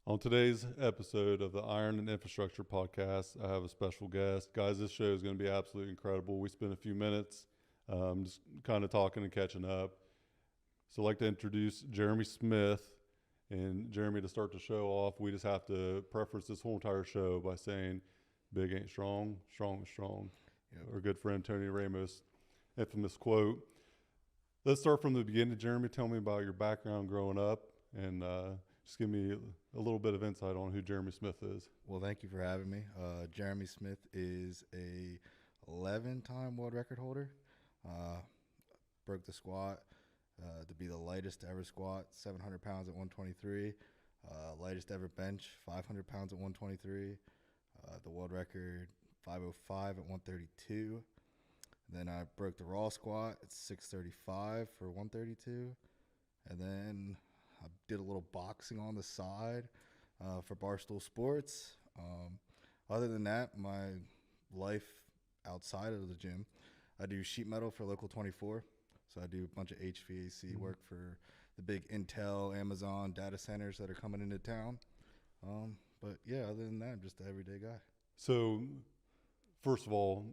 On today's episode of the Iron and Infrastructure podcast, I have a special guest. Guys, this show is going to be absolutely incredible. We spent a few minutes just kind of talking and catching up. So I'd like to introduce Jeremy Smith. And Jeremy, to start the show off, we just have to preface this whole entire show by saying, big ain't strong, strong is strong. Yep. Our good friend Tony Ramos' infamous quote. Let's start from the beginning, Jeremy. Tell me about your background growing up and just give me a little bit of insight on who Jeremy Smith is. Well, thank you for having me. Jeremy Smith is a 11-time world record holder. Broke the squat to be the lightest to ever squat, 700 pounds at 123. Lightest ever bench, 500 pounds at 123. The world record, 505 at 132. Then I broke the raw squat at 635 for 132. And then I did a little boxing on the side for Barstool Sports. Other than that, my life outside of the gym, I do sheet metal for Local 24. So I do a bunch of HVAC work for the big Intel, Amazon data centers that are coming into town. But yeah, other than that, I'm just an everyday guy. So, first of all,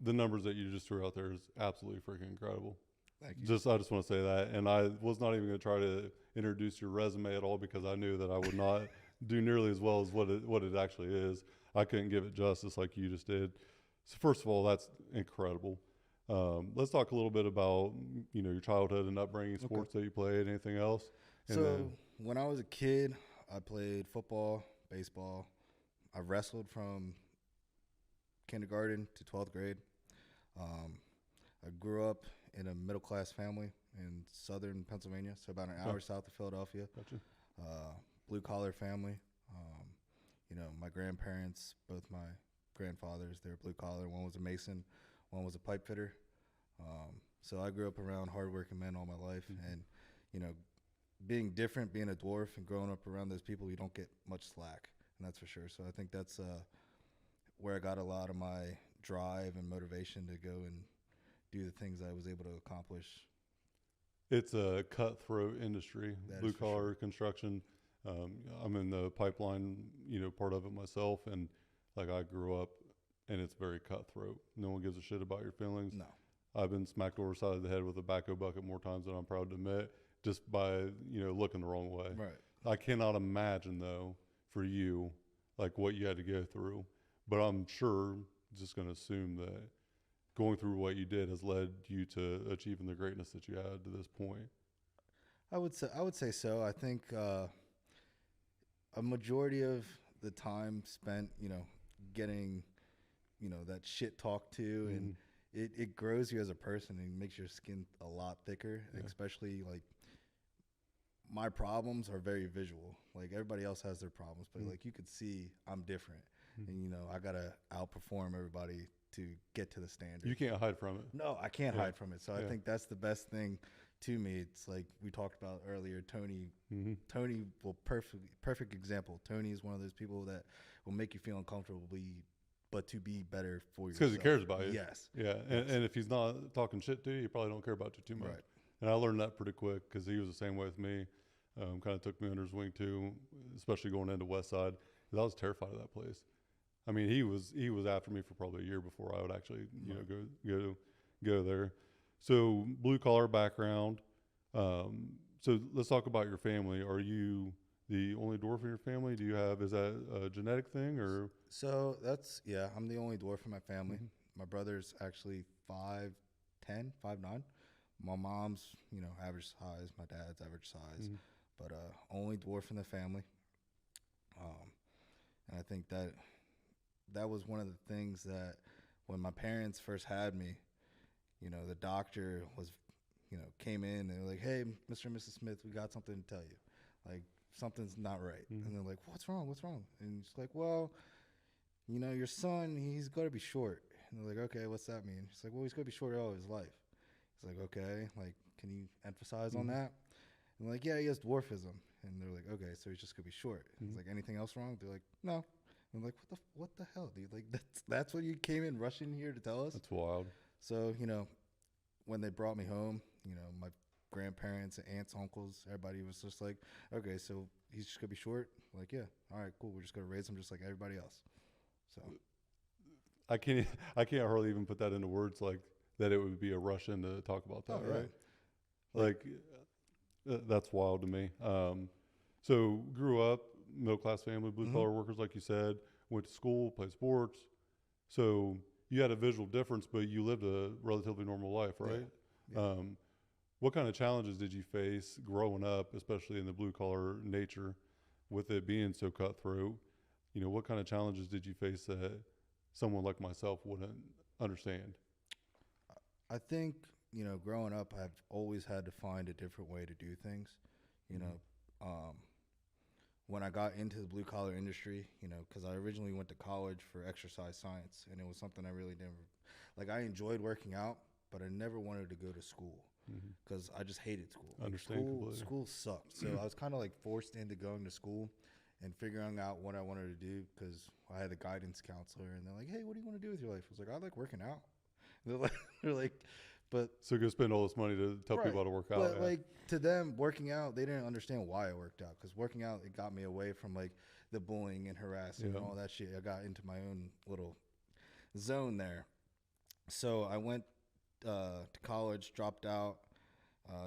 the numbers that you just threw out there is absolutely freaking incredible. Thank you. I just want to say that. And I was not even going to try to introduce your resume at all because I knew that I would not do nearly as well as what it actually is. I couldn't give it justice like you just did. So first of all, that's incredible. Let's talk a little bit about, your childhood and upbringing, sports that you played, anything else. And when I was a kid, I played football, baseball. I wrestled from kindergarten to 12th grade. I grew up in a middle-class family in southern Pennsylvania, so about an hour south of Philadelphia. Gotcha. Blue-collar family. My grandparents, both my grandfathers, they were blue-collar. One was a mason, one was a pipe fitter. So I grew up around hardworking men all my life. And, being different, being a dwarf and growing up around those people, you don't get much slack, and that's for sure. So I think that's where I got a lot of my drive and motivation to go and do the things I was able to accomplish. It's a cutthroat industry, blue collar sure. construction. I'm in the pipeline, part of it myself, and I grew up, and it's very cutthroat. No one gives a shit about your feelings. No. I've been smacked over the side of the head with a backhoe bucket more times than I'm proud to admit, just by looking the wrong way. Right. I cannot imagine though for you what you had to go through, but I'm sure, just going to assume that going through what you did has led you to achieving the greatness that you had to this point. I would say so. I think a majority of the time spent, getting, that shit talked to, and it grows you as a person and makes your skin a lot thicker. Yeah. Especially my problems are very visual. Everybody else has their problems, but you could see I'm different, and I gotta outperform everybody to get to the standard. You can't hide from it. No, I can't hide from it. So I think that's the best thing to me. It's like we talked about earlier, Tony. Tony will perfect example. Tony is one of those people that will make you feel uncomfortable, but to be better for yourself. Because he cares about you. Yes. Yeah, and if he's not talking shit to you, he probably don't care about you too much. Right. And I learned that pretty quick because he was the same way with me. Kind of took me under his wing too, especially going into Westside. I was terrified of that place. I mean, he was after me for probably a year before I would actually go there. So blue collar background. So let's talk about your family. Are you the only dwarf in your family? Is that a genetic thing or? So I'm the only dwarf in my family. My brother's actually 5'10", 5'9". My mom's, average size. My dad's average size, but only dwarf in the family. And I think that was one of the things that when my parents first had me, the doctor was, came in and they were like, "Hey, Mr. and Mrs. Smith, we got something to tell you. Something's not right." And they're like, "What's wrong? What's wrong?" And it's like, "Well, your son, he's got to be short." And they're like, "Okay, what's that mean?" She's like, "Well, he's going to be short all his life." He's like, "Okay, can you emphasize on that?" And they're like, "Yeah, he has dwarfism." And they're like, "Okay, so he's just going to be short." He's like, "Anything else wrong?" They're like, "No." And I'm like, what the hell, dude? That's what you came in rushing here to tell us? That's wild. So, when they brought me home, my grandparents, aunts, uncles, everybody was just like, okay, so he's just gonna be short. Like, yeah, all right, cool. We're just gonna raise him just like everybody else. So I can't I can't hardly even put that into words like that. It would be a rush in to talk about that, yeah. right? Like that's wild to me. So grew up middle class family, blue collar workers, like you said. Went to school, played sports. So you had a visual difference, but you lived a relatively normal life, right? Yeah. What kind of challenges did you face growing up, especially in the blue collar nature, with it being so cutthroat? You know, what kind of challenges did you face that someone like myself wouldn't understand? I think, you know, growing up, I've always had to find a different way to do things. You know, when I got into the blue collar industry, you know, because I originally went to college for exercise science, and it was something I really never, like, I enjoyed working out, but I never wanted to go to school because I just hated school. Like, Understand completely. school sucked. So I was kind of like forced into going to school and figuring out what I wanted to do, because I had a guidance counselor, and they're like, "Hey, what do you want to do with your life?" I was like, "I like working out." They're like, but So go spend all this money to tell right. people how to work out. But Yeah. like, to them, working out, they didn't understand why I worked out, because working out, it got me away from like the bullying and harassing and all that shit. I got into my own little zone there. So I went to college, dropped out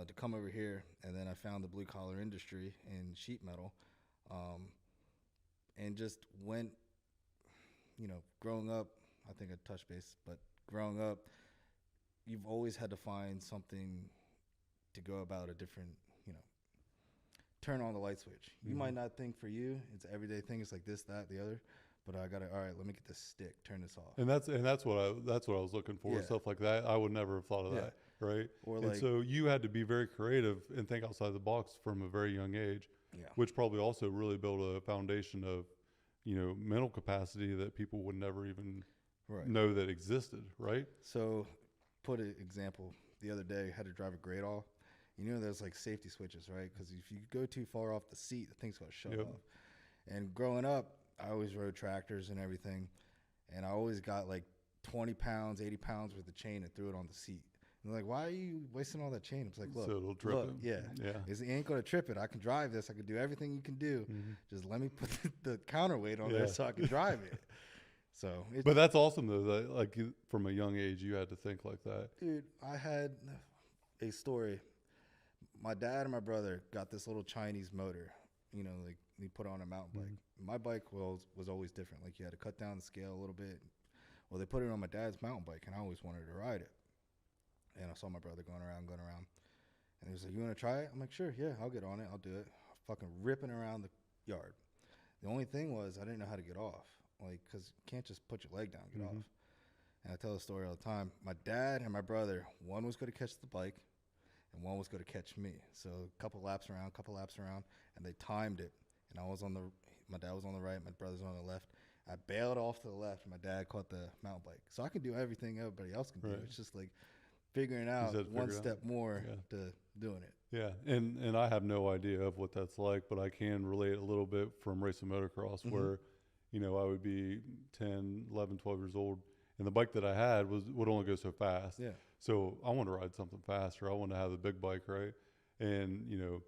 to come over here, and then I found the blue collar industry in sheet metal, and just went. You know, growing up, I think I touched base, but growing up, you've always had to find something to go about a different, you know, turn on the light switch. You might not think for you, it's an everyday thing. It's like this, that, the other, but I got to, all right, let me get this stick, turn this off. And that's what I was looking for. Yeah. Stuff like that. I would never have thought of that. Right. Or and like, so you had to be very creative and think outside the box from a very young age, which probably also really built a foundation of, you know, mental capacity that people would never even know that existed. Right. So put an example. The other day, I had to drive a grade off. You know, there's like safety switches, right? Because if you go too far off the seat, the thing's going to shut off. And growing up, I always rode tractors and everything. And I always got like 20 pounds, 80 pounds worth of chain and threw it on the seat. And they're like, why are you wasting all that chain? It's like, look, so it'll trip look, it. It ain't going to trip it. I can drive this. I can do everything you can do. Just let me put the counterweight on there so I can drive it. So, but that's awesome though. That like from a young age, you had to think like that. Dude, I had a story. My dad and my brother got this little Chinese motor, you know, like he put on a mountain bike. My bike was always different. Like you had to cut down the scale a little bit. Well, they put it on my dad's mountain bike, and I always wanted to ride it. And I saw my brother going around. And he was like, "You want to try it?" I'm like, "Sure, yeah, I'll get on it. I'll do it." Fucking ripping around the yard. The only thing was I didn't know how to get off. Like, because you can't just put your leg down and get off. And I tell the story all the time. My dad and my brother, one was going to catch the bike, and one was going to catch me. So a couple laps around, and they timed it. And my dad was on the right, my brother's on the left. I bailed off to the left, and my dad caught the mountain bike. So I can do everything everybody else can do. It's just like figuring out one step more to doing it. Yeah, and I have no idea of what that's like, but I can relate a little bit from racing motocross where, you know, I would be 10, 11, 12 years old, and the bike that I had would only go so fast. Yeah. So I wanted to ride something faster. I wanted to have the big bike, right? And, you know,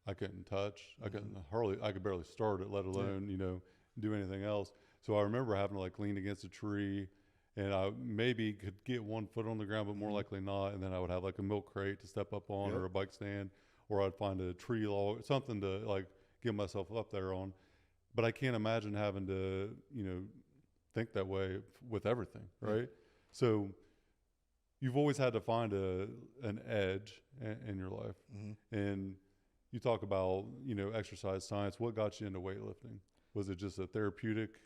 I couldn't touch. I could barely start it, let alone, you know, do anything else. So I remember having to like lean against a tree, and I maybe could get one foot on the ground, but more likely not. And then I would have like a milk crate to step up on or a bike stand, or I'd find a tree log, something to like get myself up there on. But I can't imagine having to, you know, think that way with everything, right? So you've always had to find an edge in your life. And you talk about, you know, exercise science. What got you into weightlifting? Was it just a therapeutic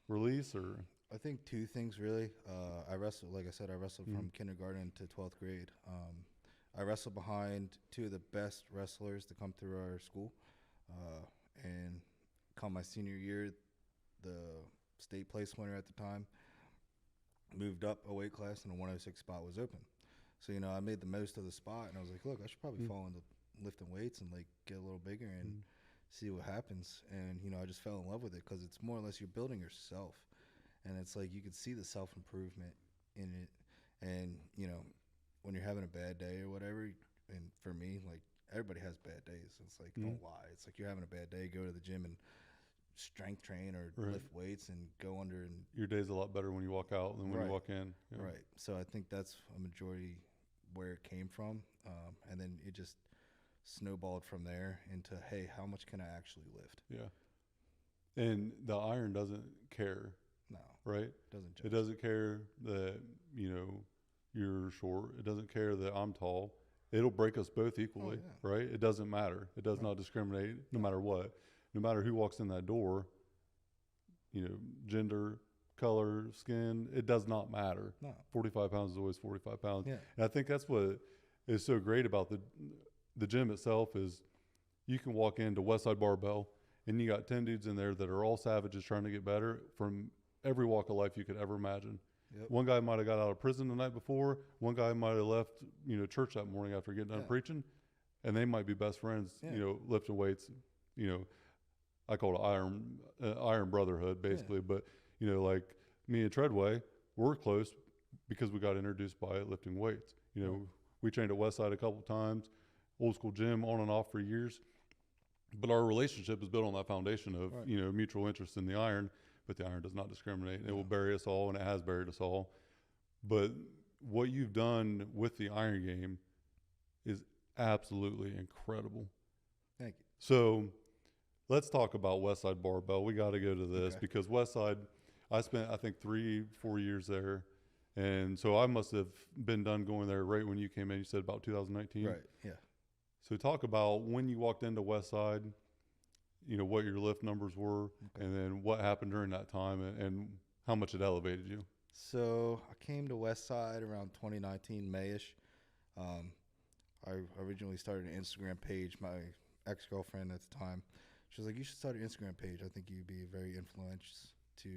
release, or? I think two things really. I wrestled, like I said, I wrestled from kindergarten to 12th grade. I wrestled behind two of the best wrestlers to come through our school. And come my senior year, the state place winner at the time moved up a weight class, and the 106 spot was open. So, you know, I made the most of the spot, and I was like, look, I should probably fall into lifting weights and like get a little bigger and see what happens. And, you know, I just fell in love with it because it's more or less you're building yourself. And it's like you can see the self-improvement in it. And, you know, when you're having a bad day or whatever, and for me, like everybody has bad days. It's like don't lie. It's like you're having a bad day, go to the gym and strength train or lift weights and go under and your day's a lot better when you walk out than when you walk in. Yeah. Right. So I think that's a majority where it came from, and then it just snowballed from there into, hey, how much can I actually lift? Yeah. And the iron doesn't care. No. Right? Doesn't judge. It doesn't care that, you know, you're short. It doesn't care that I'm tall. It'll break us both equally, right? It doesn't matter. It does not discriminate no matter what. No matter who walks in that door, you know, gender, color, skin, it does not matter. No. 45 pounds is always 45 pounds. Yeah. And I think that's what is so great about the gym itself is you can walk into Westside Barbell and you got 10 dudes in there that are all savages trying to get better from every walk of life you could ever imagine. Yep. One guy might have got out of prison the night before. One guy might have left, you know, church that morning after getting done preaching, and they might be best friends. You know, lifting weights. You know, I call it iron brotherhood basically. But you know, like me and Treadway, we're close because we got introduced by lifting weights. You know, we trained at Westside a couple times, old school gym on and off for years. But our relationship is built on that foundation of you know, mutual interest in the iron. But the iron does not discriminate. It will bury us all, and it has buried us all. But what you've done with the iron game is absolutely incredible. Thank you. So let's talk about Westside Barbell. We got to go to this because Westside, I spent, I think, 3-4 years there. And so I must have been done going there right when you came in. You said about 2019? Right, yeah. So talk about when you walked into Westside, you know, what your lift numbers were, and then what happened during that time and how much it elevated you. So I came to Westside around 2019, May-ish. I originally started an Instagram page. My ex-girlfriend at the time, she was like, you should start an Instagram page. I think you'd be very influential to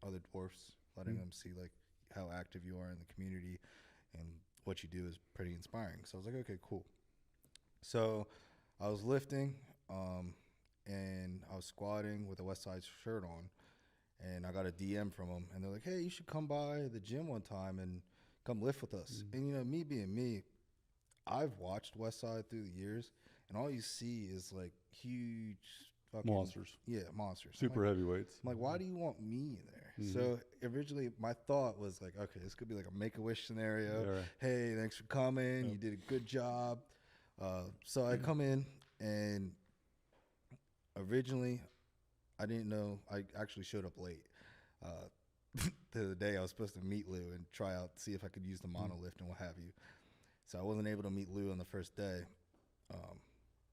other dwarfs, letting them see like how active you are in the community, and what you do is pretty inspiring. So I was like, okay, cool. So I was lifting, and I was squatting with a Westside shirt on, and I got a DM from them, and they're like, hey, you should come by the gym one time and come lift with us. And, you know, me being me, I've watched Westside through the years, and all you see is, like, huge fucking... Monsters. Yeah, monsters. Super heavyweights. I'm like, why do you want me in there? So originally my thought was like, okay, this could be like a Make-A-Wish scenario. Yeah, right. Hey, thanks for coming. You did a good job. So I come in, and originally I didn't know. I actually showed up late. The other day I was supposed to meet Lou and try out, see if I could use the monolift and what have you. So I wasn't able to meet Lou on the first day.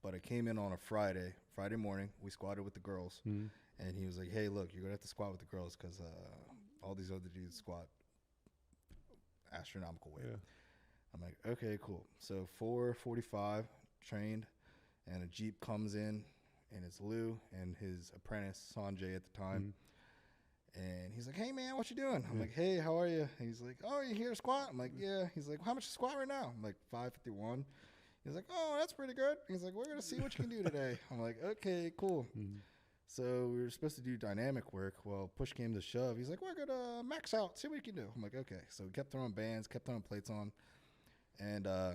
But I came in on a Friday morning. We squatted with the girls. And he was like, hey, look, you're going to have to squat with the girls because all these other dudes squat astronomical weight. Yeah. I'm like, okay, cool. So 4:45 trained, and a Jeep comes in, and it's Lou and his apprentice, Sanjay, at the time. And he's like, hey, man, what you doing? I'm like, hey, how are you? And he's like, oh, you here to squat? I'm like, yeah. He's like, how much you squat right now? I'm like, 551. He's like, oh, that's pretty good. He's like, we're going to see what you can do today. I'm like, okay, cool. So we were supposed to do dynamic work. Well, push came to shove. He's like, we're going to max out, see what you can do. I'm like, okay. So we kept throwing bands, kept throwing plates on. And I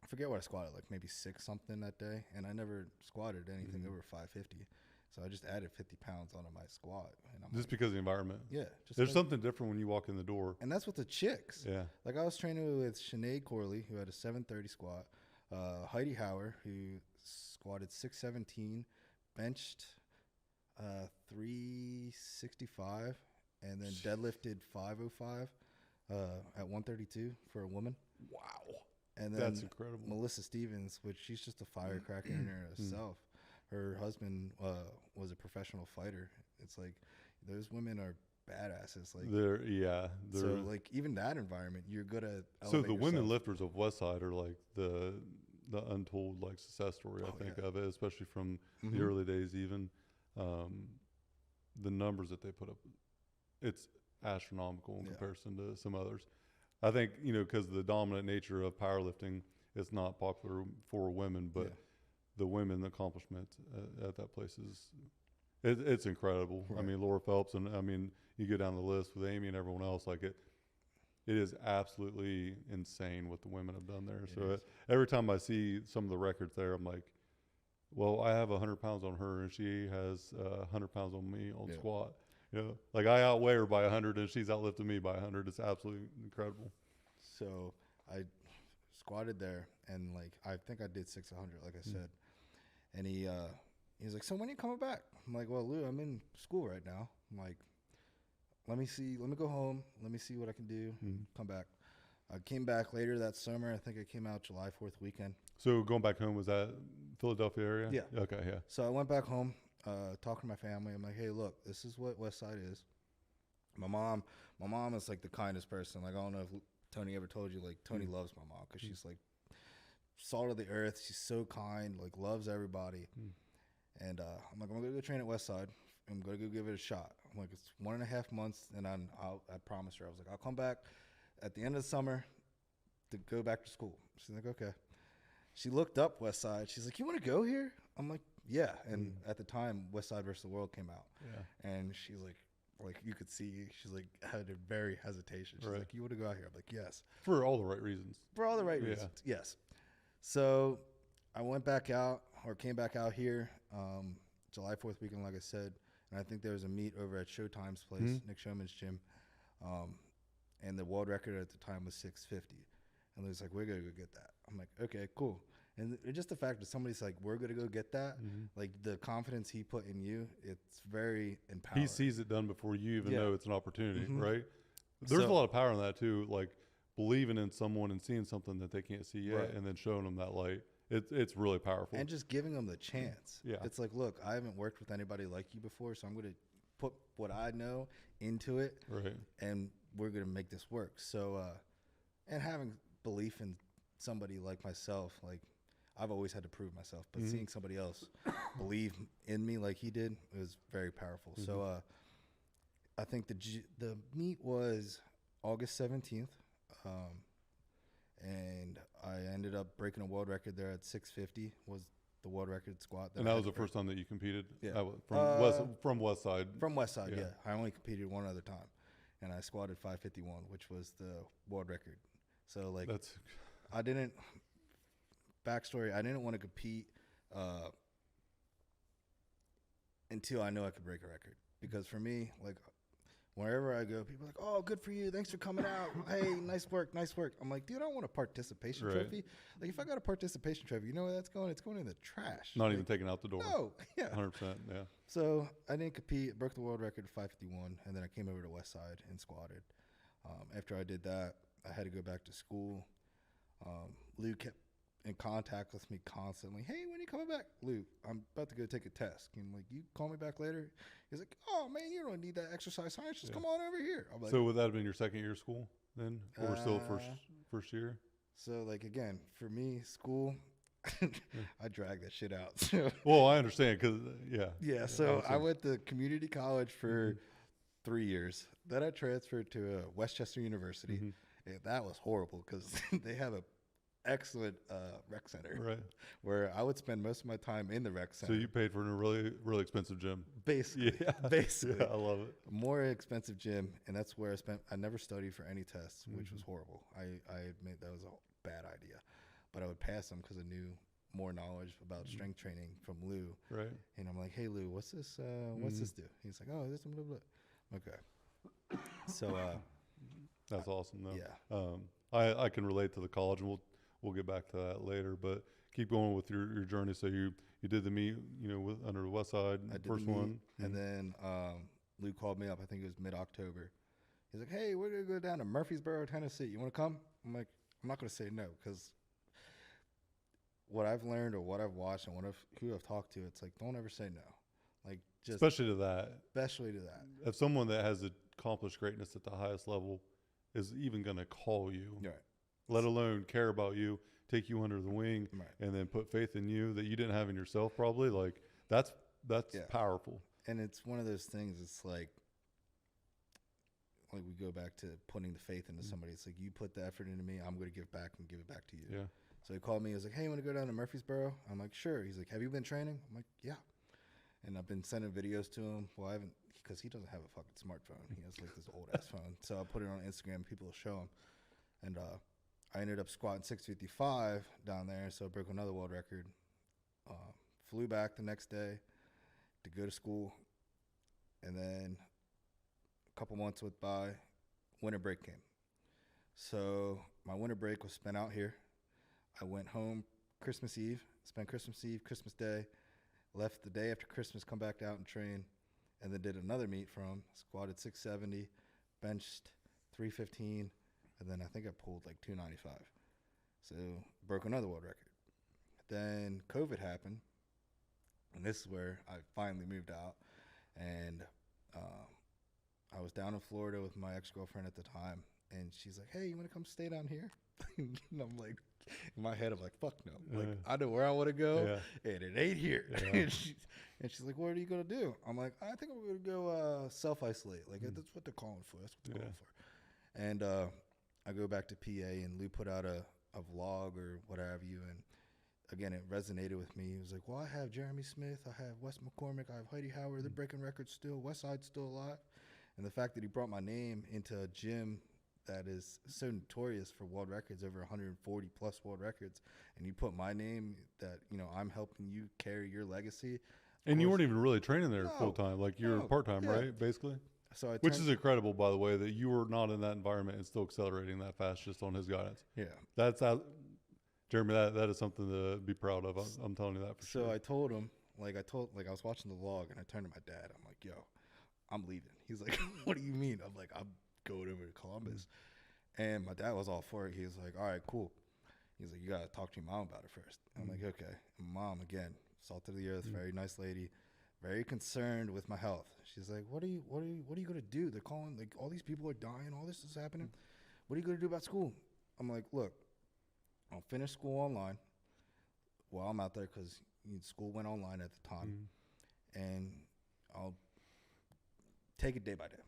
forget what I squatted, like maybe 6 something that day. And I never squatted anything over 550. So I just added 50 pounds onto my squat. And I'm just like, because of the environment. Yeah. There's something different when you walk in the door. And that's with the chicks. Yeah. Like I was training with Sinead Corley, who had a 730 squat. Heidi Hauer, who squatted 617, benched 365, and then deadlifted 505 at 132 for a woman. Wow. And then that's incredible. Melissa Stevens, which she's just a firecracker in herself. Her husband was a professional fighter. It's like those women are badasses. Like they're so like even that environment, you're good at. So the women lifters of Westside are like the untold like success story I think of it, especially from the early days. Even the numbers that they put up, it's astronomical in comparison to some others. I think, you know, because the dominant nature of powerlifting, it's not popular for women, but the women accomplishment at that place is, it's incredible. Right. I mean, Laura Phelps, and I mean, you go down the list with Amy and everyone else, like it is absolutely insane what the women have done there. It So is. every time I see some of the records there, I'm like, well, I have 100 pounds on her and she has 100 pounds on me on Yeah. squat. You know, like I outweigh her by 100 and she's outlifted me by 100. It's absolutely incredible. So I squatted there, and like I think I did 600, like I said. And he was like, "So when are you coming back?" I'm like, "Well, Lou, I'm in school right now." I'm like, let me go home, let me see what I can do, come back. I came back later that summer. I think I came out July 4th weekend. So going back home, was that Philadelphia area? Yeah. Okay, yeah. So I went back home, talking to my family. I'm like, "Hey, look, this is what Westside is." My mom is like the kindest person. Like, I don't know if Tony ever told you, like, Tony loves my mom because she's like salt of the earth. She's so kind, like loves everybody. And I'm like, I'm gonna go train at Westside. I'm gonna go give it a shot. I'm like, it's 1.5 months, and I promised her, I was like, I'll come back at the end of the summer to go back to school. She's like, okay. She looked up Westside. She's like, you want to go here? I'm like, yeah. And at the time, Westside versus the World came out. Yeah. And she's like you could see, she's like had a very hesitation. She's Right. like, you want to go out here? I'm like, yes. For all the right reasons. For all the right reasons, yes. So I went back out, or came back out here July 4th weekend, like I said. And I think there was a meet over at Showtime's place, Nick Showman's gym. And the world record at the time was 650. And he was like, we're going to go get that. I'm like, okay, cool. And just the fact that somebody's like, we're going to go get that, like the confidence he put in you, it's very empowering. He sees it done before you even know it's an opportunity, right? There's So- a lot of power in that too, like believing in someone and seeing something that they can't see yet, Right. and then showing them that light. It's really powerful. And just giving them the chance. Yeah. It's like, look, I haven't worked with anybody like you before, so I'm going to put what I know into it, Right. and we're going to make this work. So, and having belief in somebody like myself, like I've always had to prove myself, but seeing somebody else believe in me like he did was very powerful. So, I think the meet was August 17th. And I ended up breaking a world record there at 650 was the world record squat. And that was the first time that you competed? Yeah. From Westside? From Westside, Yeah. yeah. I only competed one other time. And I squatted 551, which was the world record. So, like, I didn't want to compete until I know I could break a record. Because for me, like, wherever I go, people are like, oh, good for you. Thanks for coming out. Hey, nice work, nice work. I'm like, dude, I don't want a participation trophy. Like, if I got a participation trophy, you know where that's going? It's going in the trash. Not even taken out the door. No, yeah. 100%, yeah. So I didn't compete, broke the world record at 551, and then I came over to Westside and squatted. After I did that, I had to go back to school. Lou kept in contact with me constantly. Hey, when are you coming back? Lou, I'm about to go take a test. And like, you call me back later? He's like, oh, man, you don't need that exercise science. Just come on over here. I'm like, So would that have been your second year of school then? Or still first year? So, like, again, for me, school, I drag that shit out. So, Well, I understand because, yeah, so I went to community college for 3 years. Then I transferred to Westchester University. And that was horrible because they have a excellent rec center, Right. where I would spend most of my time in the rec center. So you paid for a really, really expensive gym. Basically, Yeah. basically. Yeah, I love it. More expensive gym, and that's where I never studied for any tests, which was horrible. I admit that was a bad idea, but I would pass them because I knew more knowledge about strength training from Lou. Right. And I'm like, hey, Lou, what's this? What's this do? He's like, oh, this blah, blah, blah. Okay. So, That's awesome though. yeah. I can relate to the college, and we'll get back to that later, but keep going with your journey. So you did the meet, under the Westside, I did first the meet, one. and then Lou called me up. I think it was mid-October. He's like, hey, we're going to go down to Murfreesboro, Tennessee. You want to come? I'm like, I'm not going to say no, because what I've learned or what I've watched and who I've talked to, it's like, don't ever say no. Like, just Especially to that. especially to that. If someone that has accomplished greatness at the highest level is even going to call you, Right. let alone care about you, take you under the wing, Right. and then put faith in you that you didn't have in yourself, probably, like, that's Yeah. powerful. And it's one of those things, it's like we go back to putting the faith into somebody. It's like, you put the effort into me, I'm going to give back and give it back to you. Yeah. So he called me. He was like, hey, you want to go down to Murfreesboro? I'm like, sure. He's like, have you been training? I'm like, yeah. And I've been sending videos to him. Well, I haven't, because he doesn't have a fucking smartphone. He has like this old ass phone. So I put it on Instagram. People will show him. And I ended up squatting 655 down there. So I broke another world record. Flew back the next day to go to school. And then a couple months went by. Winter break came. So my winter break was spent out here. I went home Christmas Eve, spent Christmas Eve, Christmas Day, left the day after Christmas, come back out and train, and then did another meet from, squatted 670, benched 315, and then I think I pulled like 295. So broke another world record. Then COVID happened, and this is where I finally moved out. And I was down in Florida with my ex-girlfriend at the time, and she's like, hey, you want to come stay down here? And I'm like, in my head, I'm like, fuck no. Like, I know where I want to go, and it ain't here. Yeah. and she's like, what are you going to do? I'm like, I think I'm going to go self-isolate. Like, that's what they're calling for. That's what they're calling for. And I go back to PA, and Lou put out a vlog or what have you, and again, it resonated with me. He was like, well, I have Jeremy Smith, I have Wes McCormick, I have Heidi Howard, they're breaking records still, Westside's still alive. And the fact that he brought my name into a gym that is so notorious for world records, over 140 plus world records, and you put my name that, you know, I'm helping you carry your legacy. And you weren't even really training there full time, like you're part time, right? Basically. So which is incredible, by the way, that you were not in that environment and still accelerating that fast just on his guidance. Yeah. That's how, Jeremy, that is something to be proud of. I'm telling you that for sure. So I told him, I was watching the vlog, and I turned to my dad. I'm like, yo, I'm leaving. He's like, what do you mean? I'm like, I'm going over to Columbus. And my dad was all for it. He was like, all right, cool. He's like, you got to talk to your mom about it first. I'm like, okay. And mom, again, salt of the earth, very nice lady, very concerned with my health. She's like, what are you going to do? They're calling, like, all these people are dying. All this is happening. What are you going to do about school? I'm like, look, I'll finish school online while I'm out there, because school went online at the time. And I'll take it day by day.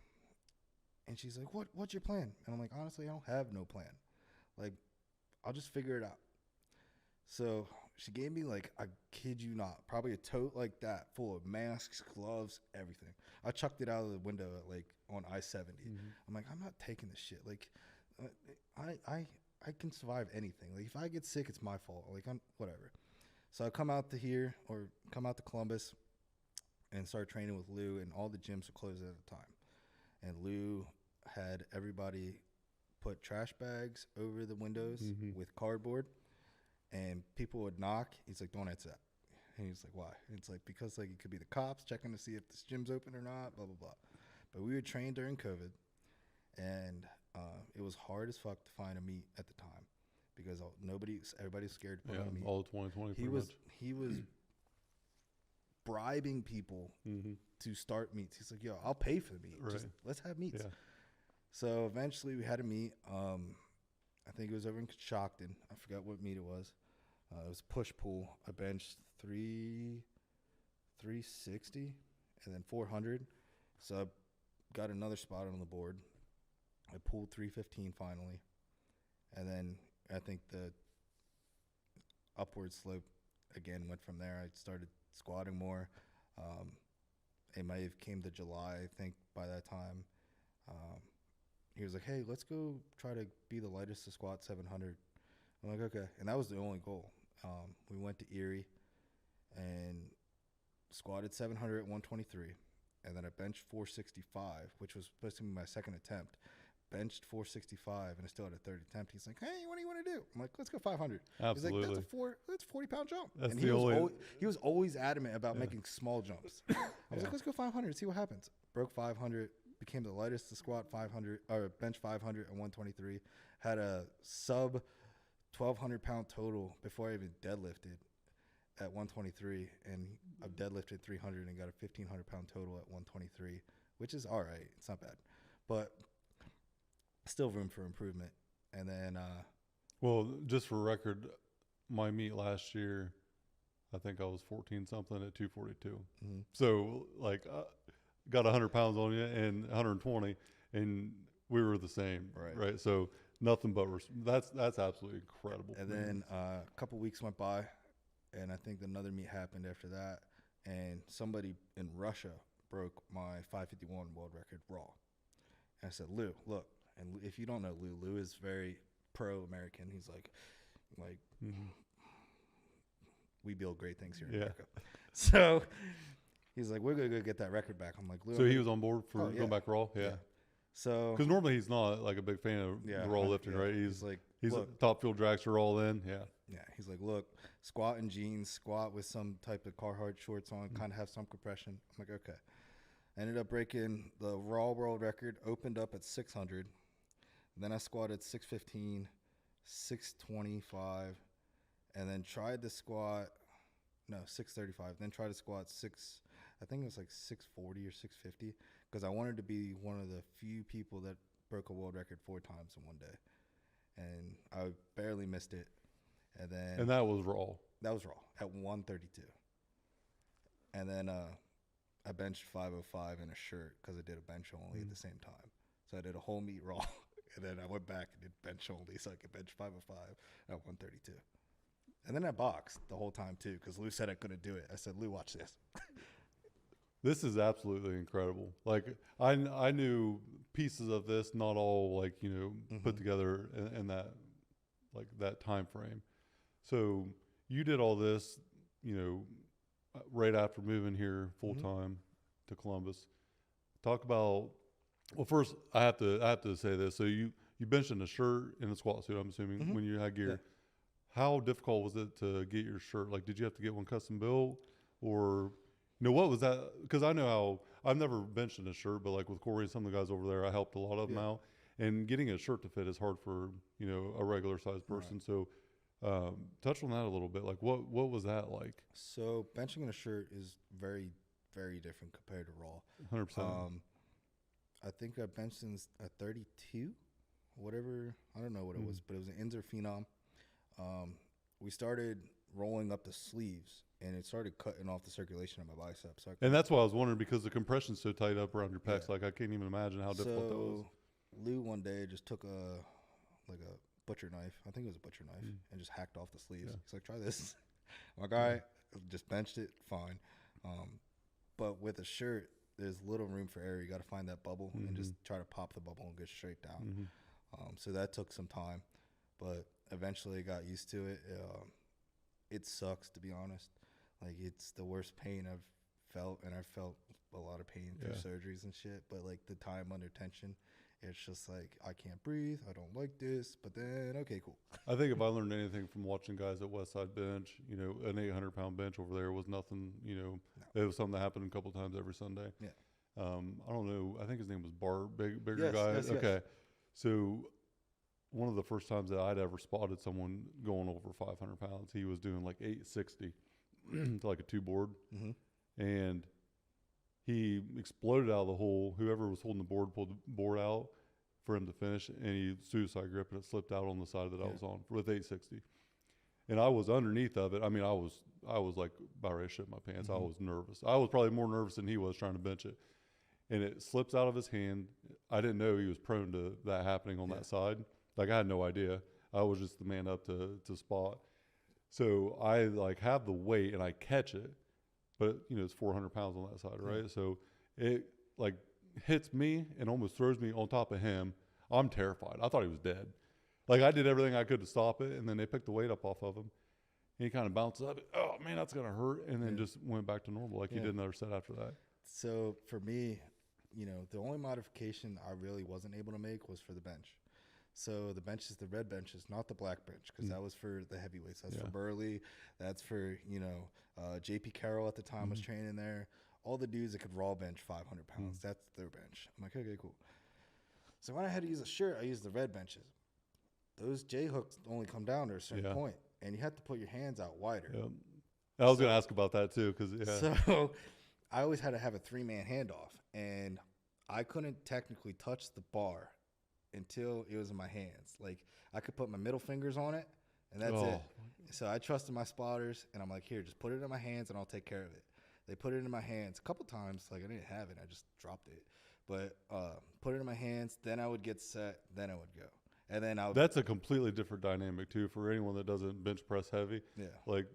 And she's like, what's your plan? And I'm like, honestly, I don't have no plan. Like, I'll just figure it out. So she gave me, like, I kid you not, probably a tote like that full of masks, gloves, everything. I chucked it out of the window at, like, on I-70. I'm like, I'm not taking this shit. Like, I can survive anything. Like, if I get sick, it's my fault. Like, I'm whatever. So I come out to Columbus and start training with Lou, and all the gyms were closed at the time. And Lou had everybody put trash bags over the windows with cardboard, and people would knock. He's like, don't answer that. And he's like, why? And it's like, because, like, it could be the cops checking to see if this gym's open or not, blah, blah, blah. But we would train during COVID, and it was hard as fuck to find a meet at the time, because everybody's scared to put on a meet. All of 2020 He was bribing people to start meets. He's like, yo, I'll pay for the meet. Just let's have meets. Yeah. So eventually we had a meet. I think it was over in Coshocton. I forgot what meet it was. It was push pull. I benched 360 and then 400. So I got another spot on the board. I pulled 315 finally. And then I think the upward slope again went from there. I started squatting more. It might have came to July, I think, by that time. He was like, hey, let's go try to be the lightest to squat 700. I'm like, okay. And that was the only goal. We went to Erie and squatted 700 at 123. And then I benched 465, which was supposed to be my second attempt. Benched 465, and I still had a third attempt. He's like, hey, what do you want to do? I'm like, let's go 500. Absolutely. He's like, that's a 40-pound jump. That's and he was always adamant about making small jumps. I was like, let's go 500, see what happens. Broke 500, became the lightest to squat 500, or bench 500 at 123. Had a sub 1,200-pound total before I even deadlifted at 123, and I've deadlifted 300 and got a 1,500-pound total at 123, which is all right. It's not bad. But still room for improvement. And then well, just for record, my meet last year, I think I was 14 something at 242. So, like, got 100 pounds on you and 120, and we were the same, right? So nothing but that's absolutely incredible. And then a couple weeks went by, and I think another meet happened after that, and somebody in Russia broke my 551 world record raw. And I said, Lou, look, and if you don't know Lou, Lou is very pro-American. He's like, we build great things here in America. So he's like, we're going to go get that record back. I'm like, Lou. So he was on board for going back raw? Yeah. So, because normally he's not like a big fan of the raw lifting, right? He's like, he's a top field dragster all in. Yeah. Yeah. He's like, look, squat in jeans, squat with some type of Carhartt shorts on, kind of have some compression. I'm like, okay. I ended up breaking the raw world record, opened up at 600. Then I squatted 615, 625, and then tried to squat, 635. Then tried to squat I think it was like 640 or 650, because I wanted to be one of the few people that broke a world record 4 times in one day. And I barely missed it. And that was raw. That was raw at 132. And then I benched 505 in a shirt because I did a bench only at the same time. So I did a whole meet raw. And then I went back and did bench only so I could bench 505 at 132. And then I boxed the whole time too, because Lou said I couldn't do it. I said, Lou, watch this. This is absolutely incredible. Like I knew pieces of this, not all like, put together in that, like that time frame. So you did all this, right after moving here full time to Columbus. Talk about, well, first I have to say this. So you benched in a shirt and a squat suit, I'm assuming, when you had gear. Yeah. How difficult was it to get your shirt? Like, did you have to get one custom built, or what was that? Because I know how I've never benched in a shirt, but like with Corey and some of the guys over there, I helped a lot of them out. And getting a shirt to fit is hard for a regular sized person. Right. So touch on that a little bit. Like, what was that like? So benching in a shirt is very, very different compared to raw. 100%. I think I benched in a 32, whatever. I don't know what it was, but it was an Inzer Phenom. We started rolling up the sleeves, and it started cutting off the circulation of my biceps. So and that's why I was wondering, because the compression's so tight up around your pecs. Yeah. Like, I can't even imagine how difficult that was. Lou one day just took a butcher knife. I think it was a butcher knife, and just hacked off the sleeves. Yeah. He's like, try this. I'm like, all right. Just benched it, fine. But with a shirt, there's little room for error. You got to find that bubble and just try to pop the bubble and get straight down. So that took some time, but eventually I got used to it. It sucks, to be honest. Like, it's the worst pain I've felt, and I've felt a lot of pain through surgeries and shit. But like the time under tension, it's just like, I can't breathe. I don't like this. But then, okay, cool. I think if I learned anything from watching guys at Westside bench, an 800-pound bench over there was nothing. No. It was something that happened a couple times every Sunday. Yeah. I don't know. I think his name was Bart, bigger guy. Yes, okay. Yes. So one of the first times that I'd ever spotted someone going over 500 pounds, he was doing like 860 to like a 2-board. And he exploded out of the hole. Whoever was holding the board pulled the board out for him to finish, and he suicide grip, and it slipped out on the side that I was on with 860. And I was underneath of it. I mean, I was like about ready to shit my pants. I was nervous. I was probably more nervous than he was trying to bench it. And it slips out of his hand. I didn't know he was prone to that happening on that side. Like, I had no idea. I was just the man up to spot. So I like have the weight and I catch it, but it's 400 pounds on that side, right? So it like hits me and almost throws me on top of him. I'm terrified. I thought he was dead. Like, I did everything I could to stop it, and then they picked the weight up off of him. And he kind of bounces up. Oh man, that's gonna hurt, and then just went back to normal. Like, he did another set after that. So for me, the only modification I really wasn't able to make was for the bench. So the bench is the red benches, not the black bench, because that was for the heavyweights. That's for Burley. That's for, JP Carroll at the time was training there. All the dudes that could raw bench 500 pounds, that's their bench. I'm like, okay, cool. So when I had to use a shirt, I used the red benches. Those J-hooks only come down to a certain point, and you have to put your hands out wider. Yep. I was going to ask about that too, because So I always had to have a 3-man handoff, and I couldn't technically touch the bar until it was in my hands. Like, I could put my middle fingers on it, and that's it. So I trusted my spotters, and I'm like, here, just put it in my hands, and I'll take care of it. They put it in my hands a couple times. Like, I didn't have it. I just dropped it. But put it in my hands, then I would get set, then I would go. And then I would... That's a completely different dynamic, too, for anyone that doesn't bench press heavy. Yeah. Like,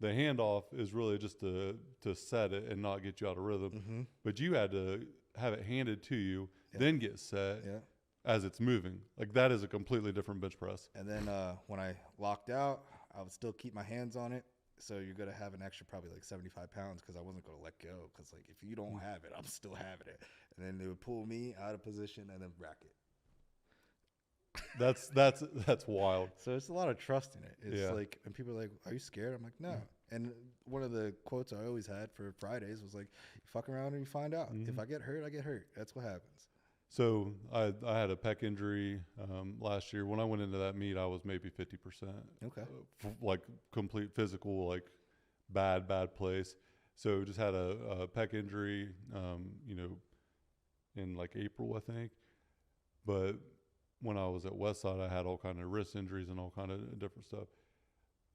The handoff is really just to set it and not get you out of rhythm. Mm-hmm. But you had to have it handed to you, Yeah. then get set Yeah. as it's moving. Like that is a completely different bench press. And then when I locked out, I would still keep my hands on it. So you're going to have an extra probably like 75 pounds because I wasn't going to let go. Because like if you don't have it, I'm still having it. And then they would pull me out of position and then rack it. That's wild. So it's a lot of trust in it. It's Yeah. like, and people are like, "Are you scared?" I'm like, "No." And one of the quotes I always had for Fridays was like, "You fuck around and you find out. If I get hurt, I get hurt. That's what happens." So I had a pec injury last year. When I went into that meet, I was maybe 50%. Okay. Like complete physical, like bad place. So just had a pec injury, in like April, I think. But when I was at Westside, I had all kind of wrist injuries and all kind of different stuff.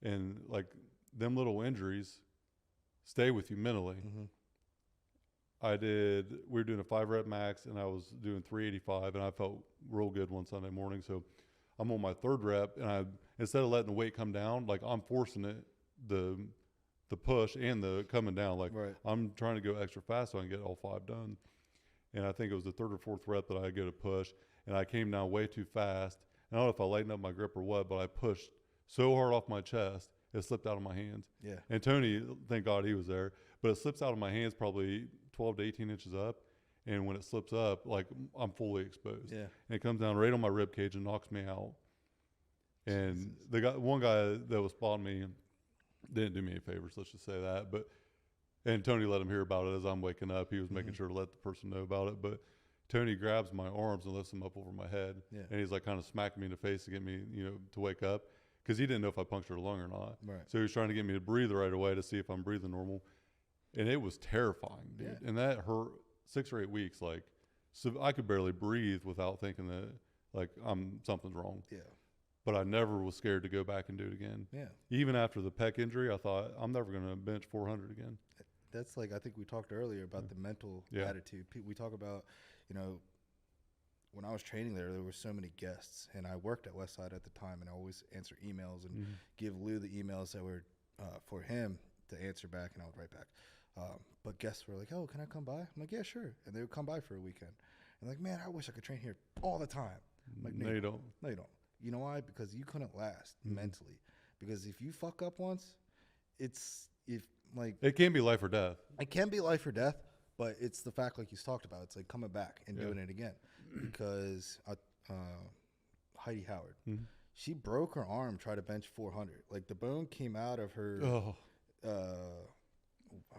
And like them little injuries stay with you mentally. Mm-hmm. We were doing a 5-rep max and I was doing 385 and I felt real good one Sunday morning. So I'm on my 3rd rep and instead of letting the weight come down, like I'm forcing it, the push and the coming down. Like Right. I'm trying to go extra fast so I can get all 5 done. And I think it was the 3rd or 4th rep that I go to push and I came down way too fast. And I don't know if I lightened up my grip or what, but I pushed so hard off my chest, it slipped out of my hands. Yeah. And Tony, thank God he was there, but it slips out of my hands probably 12 to 18 inches up. And when it slips up, like I'm fully exposed. Yeah. And it comes down right on my rib cage and knocks me out. And Jesus. one guy that was spotting me didn't do me any favors, let's just say that. And Tony let him hear about it as I'm waking up. He was making sure to let the person know about it. But Tony grabs my arms and lifts them up over my head. Yeah. And he's like kind of smacking me in the face to get me, to wake up. Because he didn't know if I punctured a lung or not. Right. So he was trying to get me to breathe right away to see if I'm breathing normal. And it was terrifying, dude. Yeah. And that hurt 6 or 8 weeks. Like, so I could barely breathe without thinking that, like, something's wrong. Yeah. But I never was scared to go back and do it again. Yeah. Even after the pec injury, I thought, I'm never going to bench 400 again. That's like, I think we talked earlier about the mental attitude. We talk about, when I was training there were so many guests, and I worked at Westside at the time, and I always answer emails and give Lou the emails that were for him to answer back, and I would write back. But guests were like, "Oh, can I come by?" I'm like, "Yeah, sure." And they would come by for a weekend. And like, "Man, I wish I could train here all the time." I'm like, no, you don't. No, you don't. You know why? Because you couldn't last mentally. Because if you fuck up once, it can be life or death. It can be life or death, but it's the fact, like you talked about, it's like coming back and doing it again. Because Heidi Howard, she broke her arm trying to bench 400. Like the bone came out of her,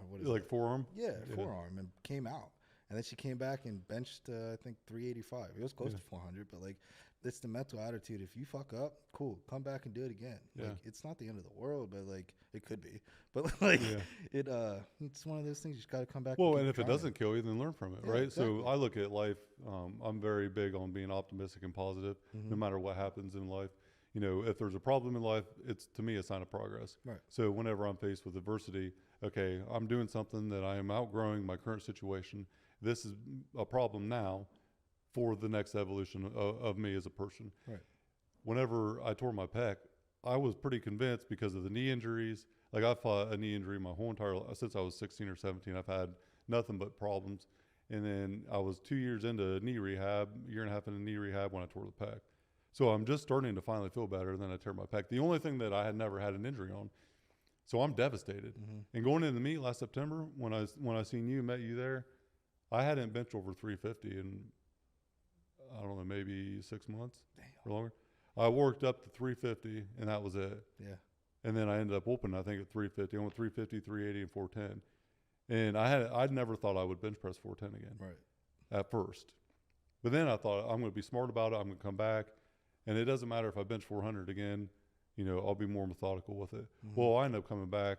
what is like it? forearm? Yeah, forearm, and came out. And then she came back and benched, I think, 385. It was close to 400, but like, it's the mental attitude. If you fuck up, cool, come back and do it again. Yeah. Like, it's not the end of the world, but like, it could be. But like, it's one of those things you just got to come back. Well, and and if trying. it doesn't kill you, then learn from it, Yeah, right? exactly. So I look at life. I'm very big on being optimistic and positive, no matter what happens in life. If there's a problem in life, it's to me a sign of progress. Right. So whenever I'm faced with adversity, okay, I'm doing something that I am outgrowing my current situation. This is a problem now for the next evolution of me as a person. Right. Whenever I tore my pec, I was pretty convinced because of the knee injuries. Like I fought a knee injury my whole entire life. Since I was 16 or 17, I've had nothing but problems. And then I was 2 years into knee rehab, a year and a half into knee rehab when I tore the pec. So I'm just starting to finally feel better, and then I tear my pec. The only thing that I had never had an injury on. So I'm devastated. And going into the meet last September, when I seen you, met you there, I hadn't benched over 350 in, I don't know, maybe 6 months or longer. I worked up to 350, and that was it. Yeah. And then I ended up opening, I think, at 350. I went 350, 380, and 410. And I'd never thought I would bench press 410 again. Right. At first. But then I thought, I'm going to be smart about it. I'm going to come back. And it doesn't matter if I bench 400 again. I'll be more methodical with it. Well, I end up coming back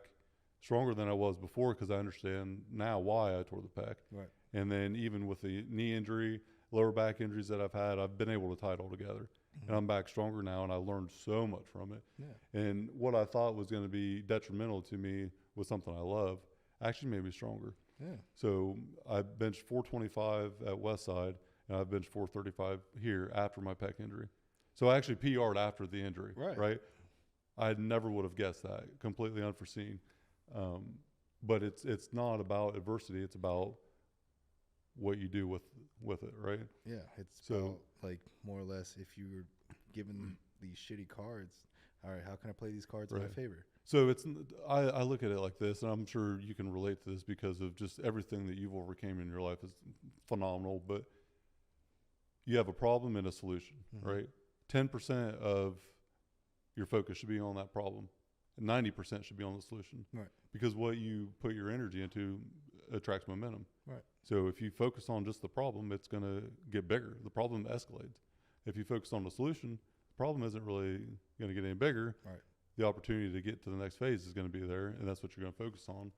stronger than I was before because I understand now why I tore the pec. Right. And then even with the knee injury, lower back injuries that I've had, I've been able to tie it all together. And I'm back stronger now, and I learned so much from it. Yeah. And what I thought was going to be detrimental to me was something I love actually made me stronger. Yeah. So I benched 425 at Westside, and I benched 435 here after my pec injury. So I actually PR'd after the injury, right? I never would have guessed that, completely unforeseen. But it's not about adversity. It's about what you do with it, right? Yeah, it's So about, like, more or less, if you were given these shitty cards, all right, how can I play these cards in my Right. favor? So I look at it like this, and I'm sure you can relate to this because of just everything that you've overcame in your life is phenomenal. But you have a problem and a solution, right? 10% of your focus should be on that problem, and 90% should be on the solution. Right. Because what you put your energy into attracts momentum. Right. So if you focus on just the problem, it's going to get bigger. The problem escalates. If you focus on the solution, the problem isn't really going to get any bigger. Right. The opportunity to get to the next phase is going to be there, and that's what you're going to focus on.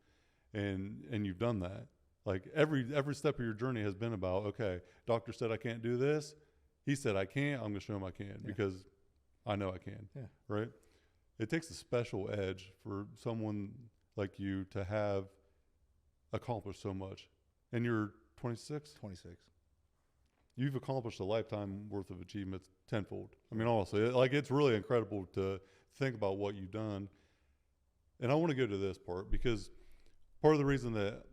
And you've done that. Like every step of your journey has been about, okay, doctor said I can't do this. He said I can't. I'm going to show him I can because I know I can. Yeah. Right? It takes a special edge for someone like you to have accomplished so much. And you're 26? 26. You've accomplished a lifetime worth of achievements tenfold. I mean, honestly, it's really incredible to think about what you've done. And I want to go to this part because part of the reason that,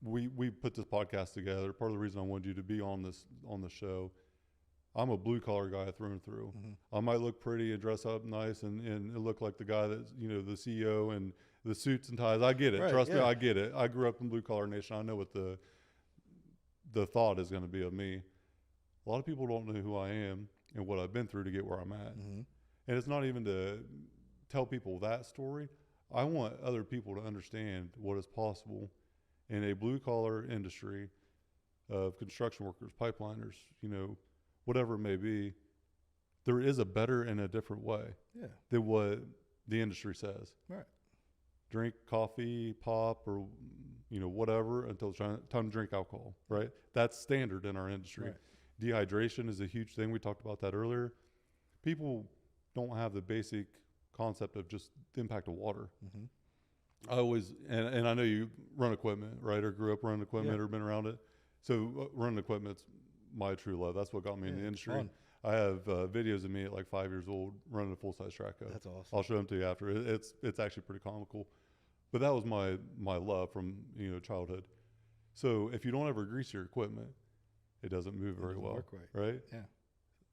we put this podcast together, part of the reason I wanted you to be on the show, I'm a blue collar guy through and through. Mm-hmm. I might look pretty and dress up nice and look like the guy that's, the CEO and the suits and ties. I get it. Right, Trust me, yeah. I get it. I grew up in blue collar nation. I know what the thought is going to be of me. A lot of people don't know who I am and what I've been through to get where I'm at. Mm-hmm. And it's not even to tell people that story. I want other people to understand what is possible in a blue collar industry of construction workers, pipeliners, whatever it may be. There is a better and a different way than what the industry says. Right. Drink coffee, pop, or whatever until it's time to drink alcohol, right? That's standard in our industry. Right. Dehydration is a huge thing. We talked about that earlier. People don't have the basic concept of just the impact of water. Mm-hmm. I always, and I know you run equipment, right? Or grew up running equipment or been around it. So running equipment's my true love. That's what got me in the industry. Fun. I have videos of me at like 5 years old running a full-size track car. That's awesome. I'll show them to you after. It's actually pretty comical. But that was my love from childhood. So if you don't ever grease your equipment, it doesn't move very well, work right? Yeah.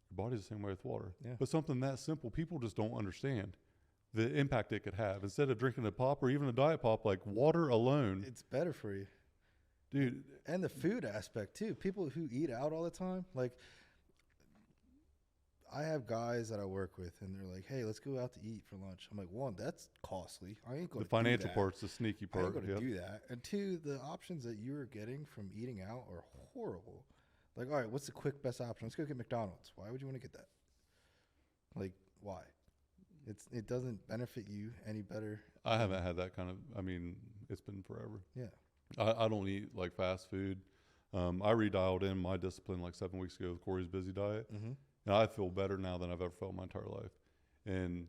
Your body's the same way with water. Yeah. But something that simple, people just don't understand the impact it could have. Instead of drinking a pop or even a diet pop, like water alone, It's better for you. dude. And the food aspect too. People who eat out all the time, like, I have guys that I work with, and they're like, "Hey, let's go out to eat for lunch." I'm like, one, that's costly. I ain't going The to financial do that. part's the sneaky I ain't part. going to Yep. do that. And two, the options that you are getting from eating out are horrible. Like, all right, what's the quick best option? Let's go get McDonald's. Why would you want to get that? Like, why? It doesn't benefit you any better. I haven't had that kind of. I mean, it's been forever. Yeah. I don't eat like fast food. I redialed in my discipline like 7 weeks ago with Corey's Busy Diet. Mm-hmm. And I feel better now than I've ever felt my entire life. And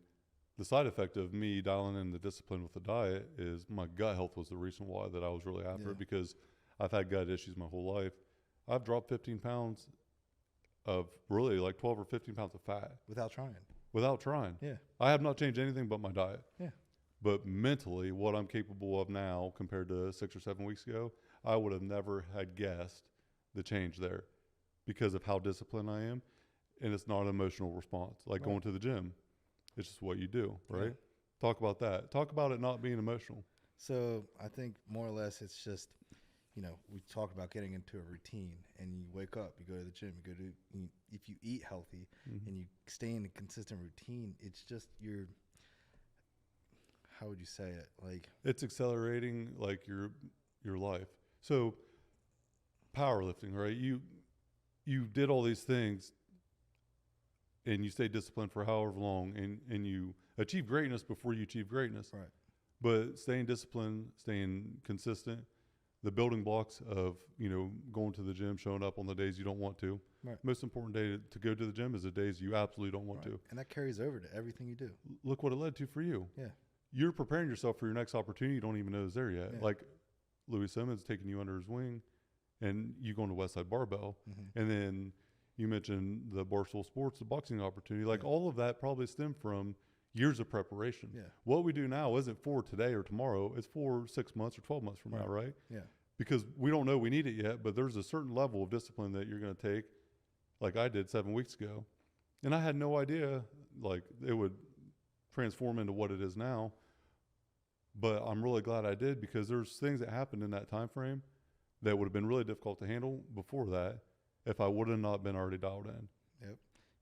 the side effect of me dialing in the discipline with the diet is my gut health was the reason why that I was really after it, because I've had gut issues my whole life. I've dropped 15 pounds of really like 12 or 15 pounds of fat Without trying. Yeah. I have not changed anything but my diet. Yeah. But mentally, what I'm capable of now compared to 6 or 7 weeks ago, I would have never had guessed the change there because of how disciplined I am. And it's not an emotional response, like going to the gym. It's just what you do, right? Yeah. Talk about that. Talk about it not being emotional. So I think more or less it's just, we talk about getting into a routine, and you wake up, you go to the gym, if you eat healthy and you stay in a consistent routine, it's just how would you say it? Like, it's accelerating like your life. So powerlifting, right? You did all these things and you stay disciplined for however long, and you achieve greatness before you achieve greatness. Right. But staying disciplined, staying consistent, the building blocks of, going to the gym, showing up on the days you don't want to. Right. Most important day to go to the gym is the days you absolutely don't want to. And that carries over to everything you do. Look what it led to for you. Yeah. You're preparing yourself for your next opportunity. You don't even know it's there yet. Yeah. Like Louis Simmons taking you under his wing, and you going to Westside Barbell. Mm-hmm. And then you mentioned the Barstool Sports, the boxing opportunity. Like all of that probably stemmed from years of preparation. Yeah. What we do now isn't for today or tomorrow. It's for 6 months or 12 months from now, right? Yeah. Because we don't know we need it yet, but there's a certain level of discipline that you're going to take, like I did 7 weeks ago. And I had no idea, like, it would transform into what it is now. But I'm really glad I did, because there's things that happened in that time frame that would have been really difficult to handle before that if I would have not been already dialed in. Yep.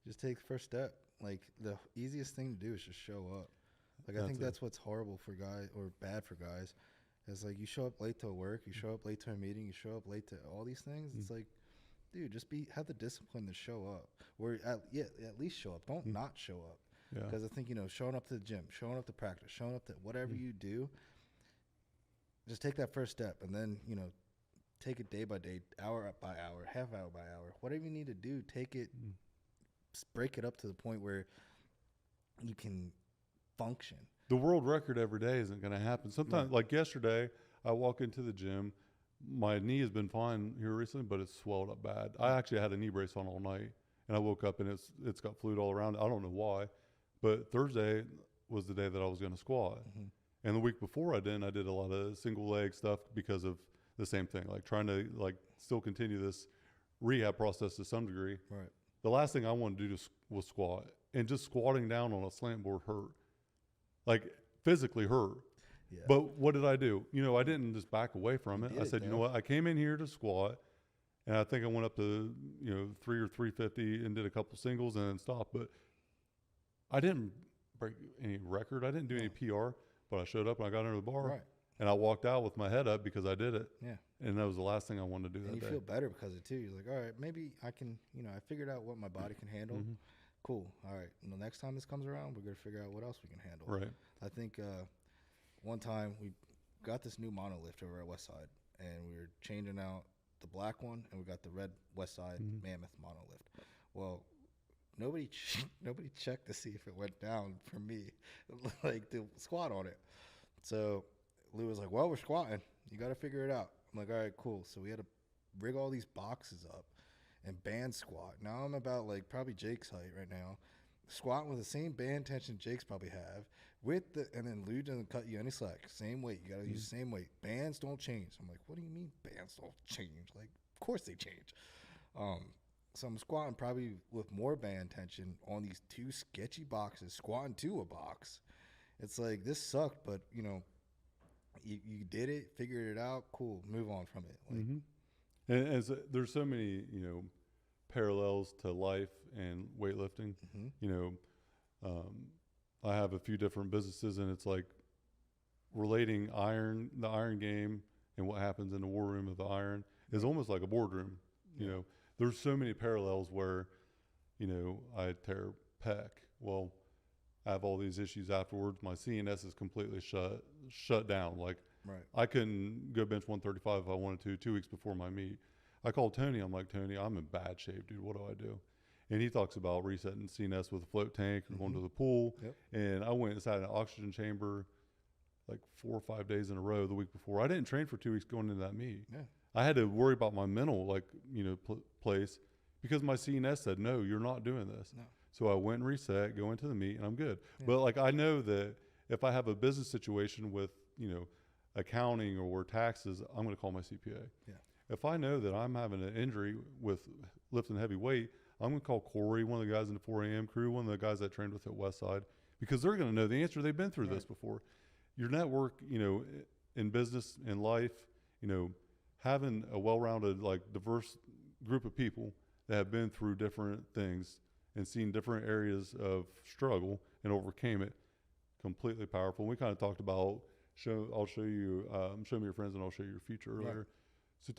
Just take the first step. Like, the easiest thing to do is just show up. Like, I think that's what's horrible for guys, or bad for guys. It's like, you show up late to work, you show up late to a meeting, you show up late to all these things. It's like, dude, just have the discipline to show up. Or at least show up. Don't not show up. Yeah. Because I think, showing up to the gym, showing up to practice, showing up to whatever you do, just take that first step, and then, take it day by day, hour by hour, half hour by hour, whatever you need to do. Take it, break it up to the point where you can function. The world record every day isn't going to happen. Sometimes, like yesterday, I walk into the gym. My knee has been fine here recently, but it's swelled up bad. I actually had a knee brace on all night, and I woke up and it's got fluid all around. I don't know why, but Thursday was the day that I was going to squat. And the week before I did a lot of single leg stuff because of the same thing, like trying to still continue this rehab process to some degree. Right. The last thing I wanted to do was squat, and just squatting down on a slant board hurt, like physically hurt. Yeah. But what did I do? I didn't just back away from it. I said, you know what? I came in here to squat, and I think I went up to 3 or 350 and did a couple singles and then stopped. But I didn't break any record. I didn't do any PR. But I showed up and I got under the bar. Right. And I walked out with my head up because I did it. Yeah. And that was the last thing I wanted to do and that day. You feel better because of it, too. You're like, all right, maybe I can, I figured out what my body can handle. Cool. All right. The next time this comes around, we're going to figure out what else we can handle. Right. I think one time we got this new monolift over at Westside, and we were changing out the black one, and we got the red Westside Mammoth monolift. Well, nobody checked to see if it went down for me, like the squat on it. So Lou was like, well, we're squatting. You got to figure it out. I'm like, all right, cool. So we had to rig all these boxes up and band squat. Now I'm about probably Jake's height right now, squatting with the same band tension Jake's probably have and then Lou doesn't cut you any slack. Same weight. You got to use the same weight. Bands don't change. I'm like, what do you mean bands don't change? Like, of course they change. So I'm squatting probably with more band tension on these two sketchy boxes, squatting to a box. It's like, this sucked, but, you did it, figured it out, cool, move on from it. And so there's so many, parallels to life and weightlifting. I have a few different businesses, and it's like relating the iron game and what happens in the war room of the iron is almost like a boardroom, There's so many parallels where, I tear pec. Well, I have all these issues afterwards. My CNS is completely shut down. Like, right. I couldn't go bench 135 if I wanted to 2 weeks before my meet. I called Tony. I'm like, Tony, I'm in bad shape, dude. What do I do? And he talks about resetting CNS with a float tank or going to the pool. Yep. And I went inside an oxygen chamber like 4 or 5 days in a row the week before. I didn't train for 2 weeks going into that meet. Yeah. I had to worry about my mental, place because my CNS said, no, you're not doing this. No. So I went and reset, go into the meet, and I'm good. Yeah. But I know that if I have a business situation with, accounting or taxes, I'm going to call my CPA. Yeah. If I know that I'm having an injury with lifting heavy weight, I'm going to call Corey, one of the guys in the 4 a.m. crew, one of the guys I trained with at Westside, because they're going to know the answer. They've been through this before. Your network, in business and life, having a well-rounded, diverse group of people that have been through different things and seen different areas of struggle and overcame it, completely powerful. And we kind of talked about, I'll show you, show me your friends and I'll show you your future earlier. Right. So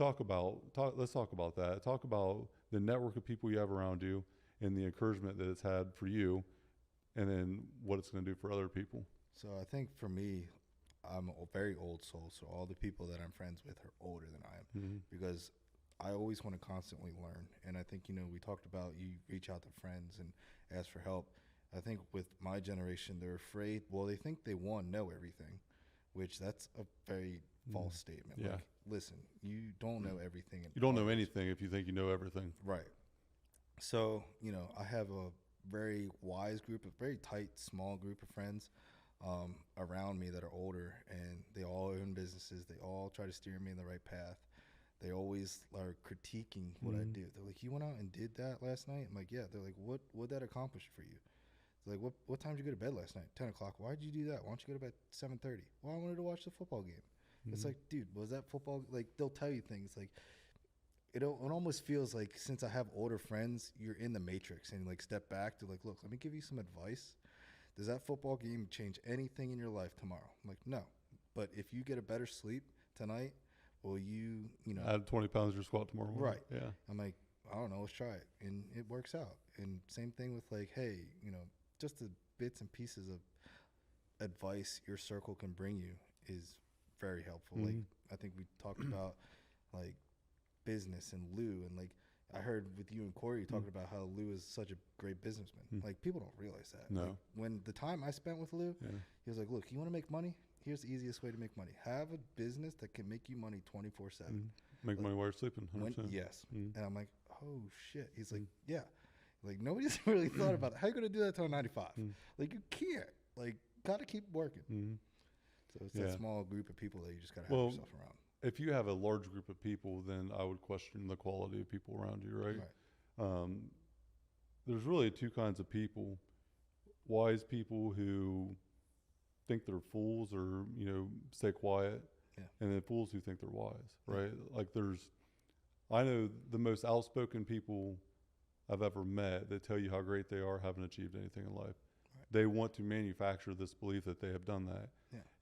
let's talk about that. Talk about the network of people you have around you and the encouragement that it's had for you, and then what it's going to do for other people. So I think for me, I'm a very old soul. So all the people that I'm friends with are older than I am because I always want to constantly learn. And I think, we talked about you reach out to friends and ask for help. I think with my generation, they're afraid. Well, they think they know everything, which that's a very false statement. Yeah. Listen, you don't know everything. You don't know anything if you think you know everything. Right. So, I have a very wise group, a very tight, small group of friends around me that are older, and they all own businesses. They all try to steer me in the right path. They always are critiquing what I do. They're like, "You went out and did that last night?" I'm like, "Yeah." They're like, "What that accomplish for you?" They're like, "What time did you go to bed last night?" 10 o'clock. "Why did you do that? Why don't you go to bed 7:30?" "Well, I wanted to watch the football game." It's like, dude, was that football? Like, they'll tell you things like, it almost feels like, since I have older friends, you're in the matrix and like step back to like, look, let me give you some advice. Does that football game change anything in your life tomorrow? I'm like, no. But if you get a better sleep tonight, will you add 20 pounds to your squat tomorrow morning. Right. Yeah. I'm like, I don't know, let's try it. And it works out. And same thing with like, hey, just the bits and pieces of advice your circle can bring you is very helpful. Like, I think we talked about like business and Lou, and like I heard with you and Corey talking about how Lou is such a great businessman. Like, people don't realize that. No. Like, when the time I spent with Lou, he was like, look, you want to make money? Here's the easiest way to make money. Have a business that can make you money 24/7. Make money while you're sleeping. 100%. Yes. And I'm like, oh shit. He's like, yeah. Like, nobody's really thought about it. How are you going to do that till 95? Like, you can't. Like, got to keep working. So it's that small group of people that you just got to have yourself around. If you have a large group of people, then I would question the quality of people around you, right? There's really two kinds of people: wise people who think they're fools or stay quiet, and then fools who think they're wise, right? Like, I know the most outspoken people I've ever met that tell you how great they are haven't achieved anything in life. They want to manufacture this belief that they have done that.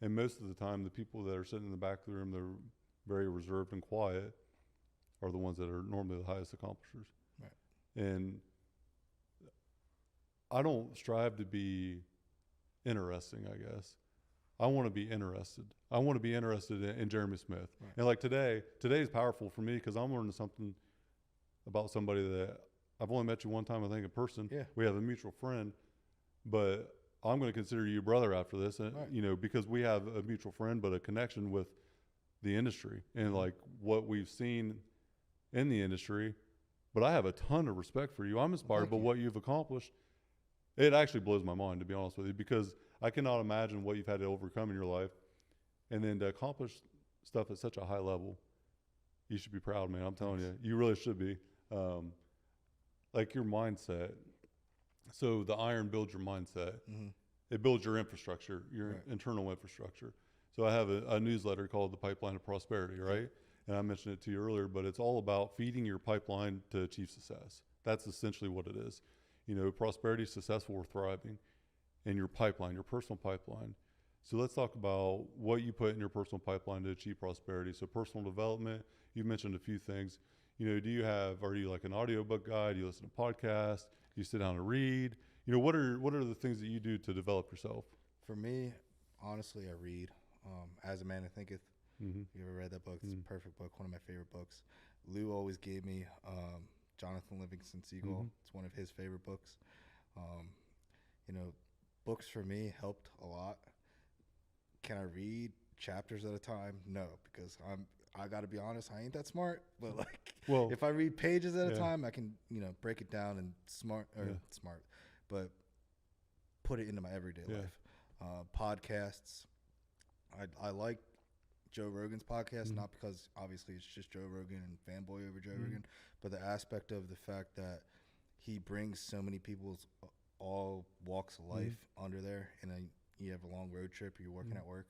And most of the time, the people that are sitting in the back of the room, they're very reserved and quiet, are the ones that are normally the highest accomplishers. And I don't strive to be interesting, I guess. I want to be interested. I want to be interested in Jeremy Smith. And like today's powerful for me because I'm learning something about somebody that I've only met you one time, I think, in person. We have a mutual friend, but I'm going to consider you brother after this, because we have a mutual friend, but a connection with the industry and like what we've seen in the industry. But I have a ton of respect for you. I'm inspired by what you've accomplished. It actually blows my mind, to be honest with you, because I cannot imagine what you've had to overcome in your life. And then to accomplish stuff at such a high level, you should be proud, man. I'm telling you, you really should be. Like, your mindset. So the iron builds your mindset. It builds your infrastructure, your internal infrastructure. So I have a newsletter called The Pipeline of Prosperity, right? And I mentioned it to you earlier, but it's all about feeding your pipeline to achieve success. That's essentially what it is. Prosperity is successful or thriving, and your pipeline, your personal pipeline. So let's talk about what you put in your personal pipeline to achieve prosperity. So personal development, you mentioned a few things. Are you like an audiobook guy? Do you listen to podcasts? Do you sit down and read? What are the things that you do to develop yourself? For me, honestly, I read. As a Man That Thinketh. You ever read that book? It's a perfect book, one of my favorite books. Lou always gave me Jonathan Livingston Seagull. It's one of his favorite books. Books for me helped a lot. Can I read chapters at a time? No, because I got to be honest, I ain't that smart. But if I read pages at a time, I can break it down and but put it into my everyday life. Podcasts. I like Joe Rogan's podcast, not because obviously it's just Joe Rogan and fanboy over Joe Rogan, but the aspect of the fact that he brings so many people's all walks of life under there, and you have a long road trip, you're working at work.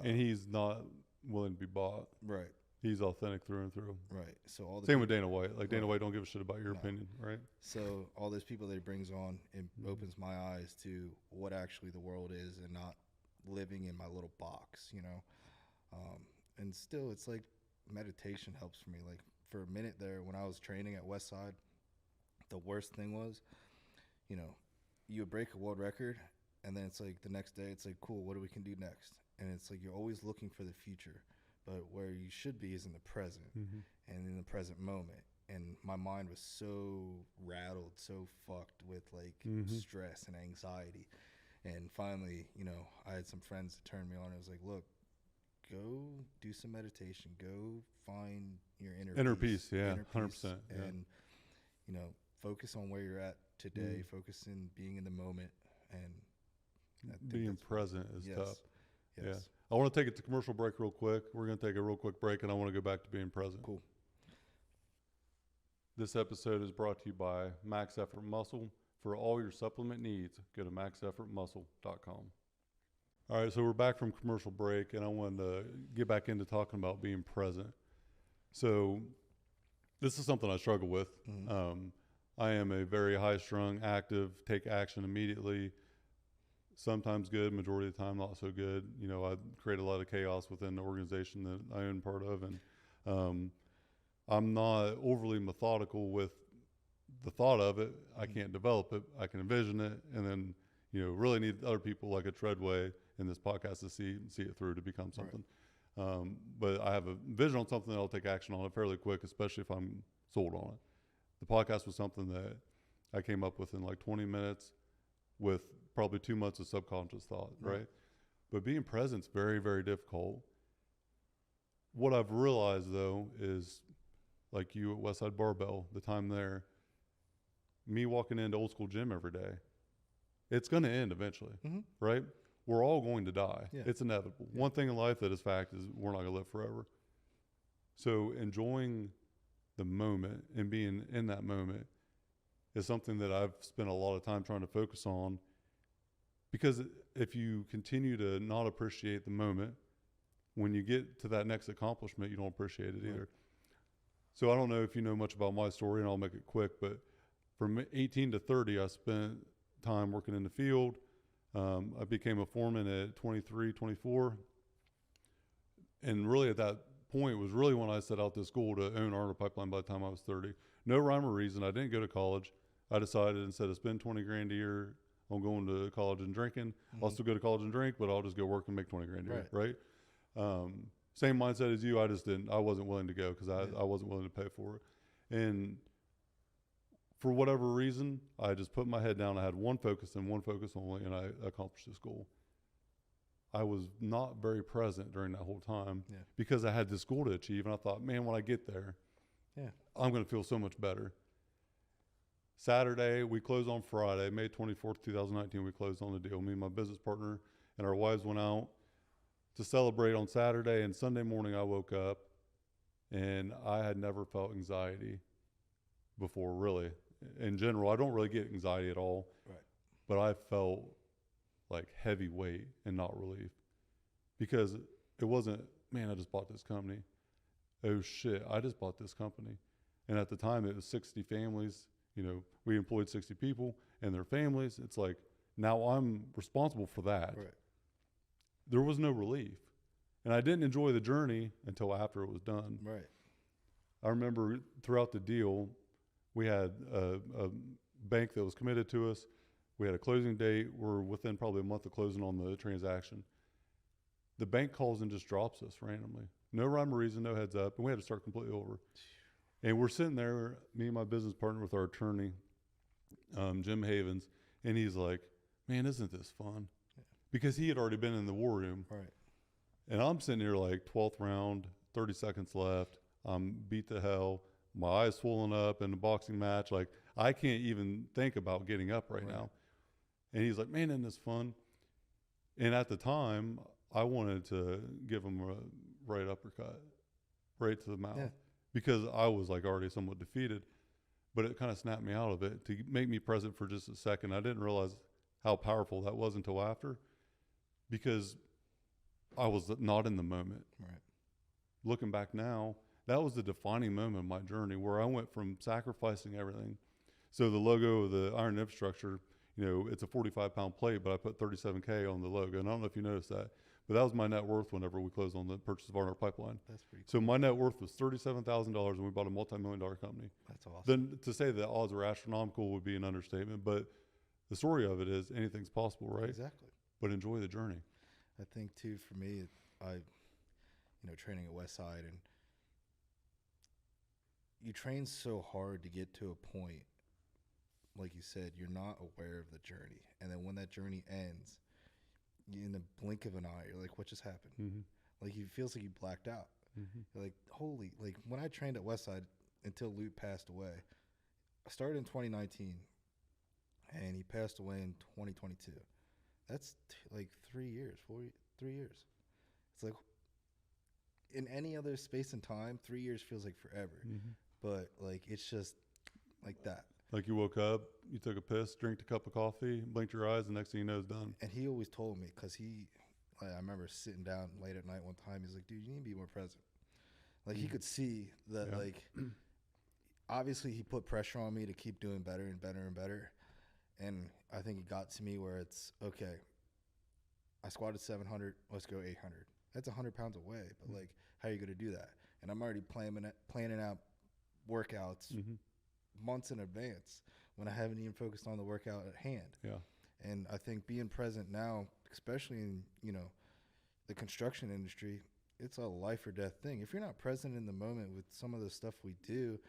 And he's not willing to be bought. Right. He's authentic through and through. Right. So all the same with Dana White. Like, Dana White don't give a shit about your No. opinion, right? So all those people that he brings on, it opens my eyes to what actually the world is, and not living in my little box, and still, it's like meditation helps for me. Like, for a minute there, when I was training at Westside, the worst thing was, you would break a world record, and then it's like the next day, it's like, cool, what do we can do next? And it's like you're always looking for the future, but where you should be is in the present and in the present moment. And my mind was so rattled, so fucked with stress and anxiety. And finally, I had some friends that turned me on. It was like, look, go do some meditation. Go find your inner peace. Yeah, inner 100%. peace. And, focus on where you're at today, focus in being in the moment, and I think being that's present is yes. tough. Yes. Yeah. I want to take it to commercial break real quick. We're going to take a real quick break, and I want to go back to being present. Cool. This episode is brought to you by Max Effort Muscle. For all your supplement needs, go to maxeffortmuscle.com. All right, so we're back from commercial break, and I wanted to get back into talking about being present. So this is something I struggle with. I am a very high-strung, active, take action immediately, sometimes good, majority of the time not so good. You know, I create a lot of chaos within the organization that I own part of, and I'm not overly methodical with the thought of it. I can't develop it. I can envision it, and then, you know, really need other people like a Treadway in this podcast to see it through to become something. Right. But I have a vision on something that I'll take action on it fairly quick, especially if I'm sold on it. The podcast was something that I came up with in like 20 minutes with probably 2 months of subconscious thought, right? But being present is very, very difficult. What I've realized, though, is like you at Westside Barbell, the time there, me walking into old school gym every day, it's going to end eventually, right? We're all going to die. Yeah. It's inevitable. Yeah. One thing in life that is fact is we're not going to live forever. So enjoying the moment and being in that moment is something that I've spent a lot of time trying to focus on, because if you continue to not appreciate the moment, when you get to that next accomplishment, you don't appreciate it either. So I don't know if you know much about my story, and I'll make it quick, but from 18 to 30, I spent time working in the field. I became a foreman at 23, 24. And really at that point was really when I set out this goal to own Arnold Pipeline by the time I was 30. No rhyme or reason. I didn't go to college. I decided instead of spend 20 grand a year on going to college and drinking, I'll still go to college and drink, but I'll just go work and make 20 grand a year, right? Same mindset as you. I wasn't willing to go because I wasn't willing to pay for it. And for whatever reason, I just put my head down. I had one focus and one focus only, and I accomplished this goal. I was not very present during that whole time because I had this goal to achieve, and I thought, man, when I get there, I'm going to feel so much better. Saturday, we closed on Friday, May 24th, 2019, we closed on the deal. Me and my business partner and our wives went out to celebrate on Saturday, and Sunday morning I woke up, and I had never felt anxiety before, really. In general, I don't really get anxiety at all, but I felt like heavy weight and not relief, because it wasn't, man, I just bought this company. Oh shit, I just bought this company. And at the time it was 60 families, you know, we employed 60 people and their families. It's like, now I'm responsible for that. There was no relief. And I didn't enjoy the journey until after it was done. I remember throughout the deal, we had a bank that was committed to us. We had a closing date. We're within probably a month of closing on the transaction. The bank calls and just drops us randomly. No rhyme or reason, no heads up. And we had to start completely over. And we're sitting there, me and my business partner with our attorney, Jim Havens, and he's like, man, isn't this fun? Because he had already been in the war room. And I'm sitting here like 12th round, 30 seconds left. I'm beat to hell. My eyes swollen up in a boxing match. Like, I can't even think about getting up right now. And he's like, man, isn't this fun? And at the time, I wanted to give him a right uppercut, right to the mouth, because I was like already somewhat defeated. But it kind of snapped me out of it to make me present for just a second. I didn't realize how powerful that was until after, because I was not in the moment. Looking back now, that was the defining moment of my journey, where I went from sacrificing everything. So the logo of the iron infrastructure, you know, it's a 45-pound plate, but I put 37K on the logo. And I don't know if you noticed that, but that was my net worth whenever we closed on the purchase of Arnold Pipeline. That's pretty cool. So my net worth was $37,000, and we bought a multi-million-dollar company. That's awesome. Then to say that odds are astronomical would be an understatement, but the story of it is anything's possible, right? Exactly. But enjoy the journey. I think too, for me, training at Westside, and you train so hard to get to a point, like you said, you're not aware of the journey. And then when that journey ends, in the blink of an eye, you're like, what just happened? Like, it feels like you blacked out. You're like, holy, like when I trained at Westside until Luke passed away, I started in 2019, and he passed away in 2022. That's like 3 years, 3 years. It's like in any other space and time, 3 years feels like forever. Mm-hmm. But like it's just like that. Like you woke up, you took a piss, drank a cup of coffee, blinked your eyes, and next thing you know, it's done. And he always told me, because I remember sitting down late at night one time. He's like, dude, you need to be more present. Like he could see that, like, obviously he put pressure on me to keep doing better and better and better. And I think it got to me where it's, okay, I squatted 700, let's go 800. That's 100 pounds away, but like, how are you going to do that? And I'm already planning out workouts months in advance when I haven't even focused on the workout at hand. Yeah. And I think being present now, especially in, the construction industry, it's a life or death thing. If you're not present in the moment with some of the stuff we do,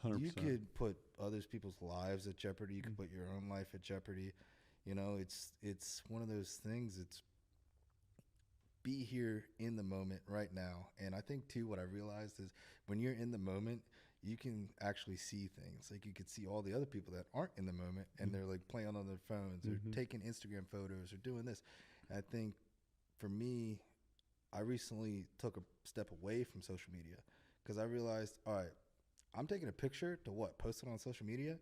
100%. you could put other people's lives at jeopardy. You could put your own life at jeopardy. It's one of those things. It's be here in the moment right now. And I think too, what I realized is when you're in the moment, you can actually see things. Like you could see all the other people that aren't in the moment, and they're like playing on their phones or taking Instagram photos or doing this. And I think for me, I recently took a step away from social media because I realized, all right, I'm taking a picture to what? Post it on social media?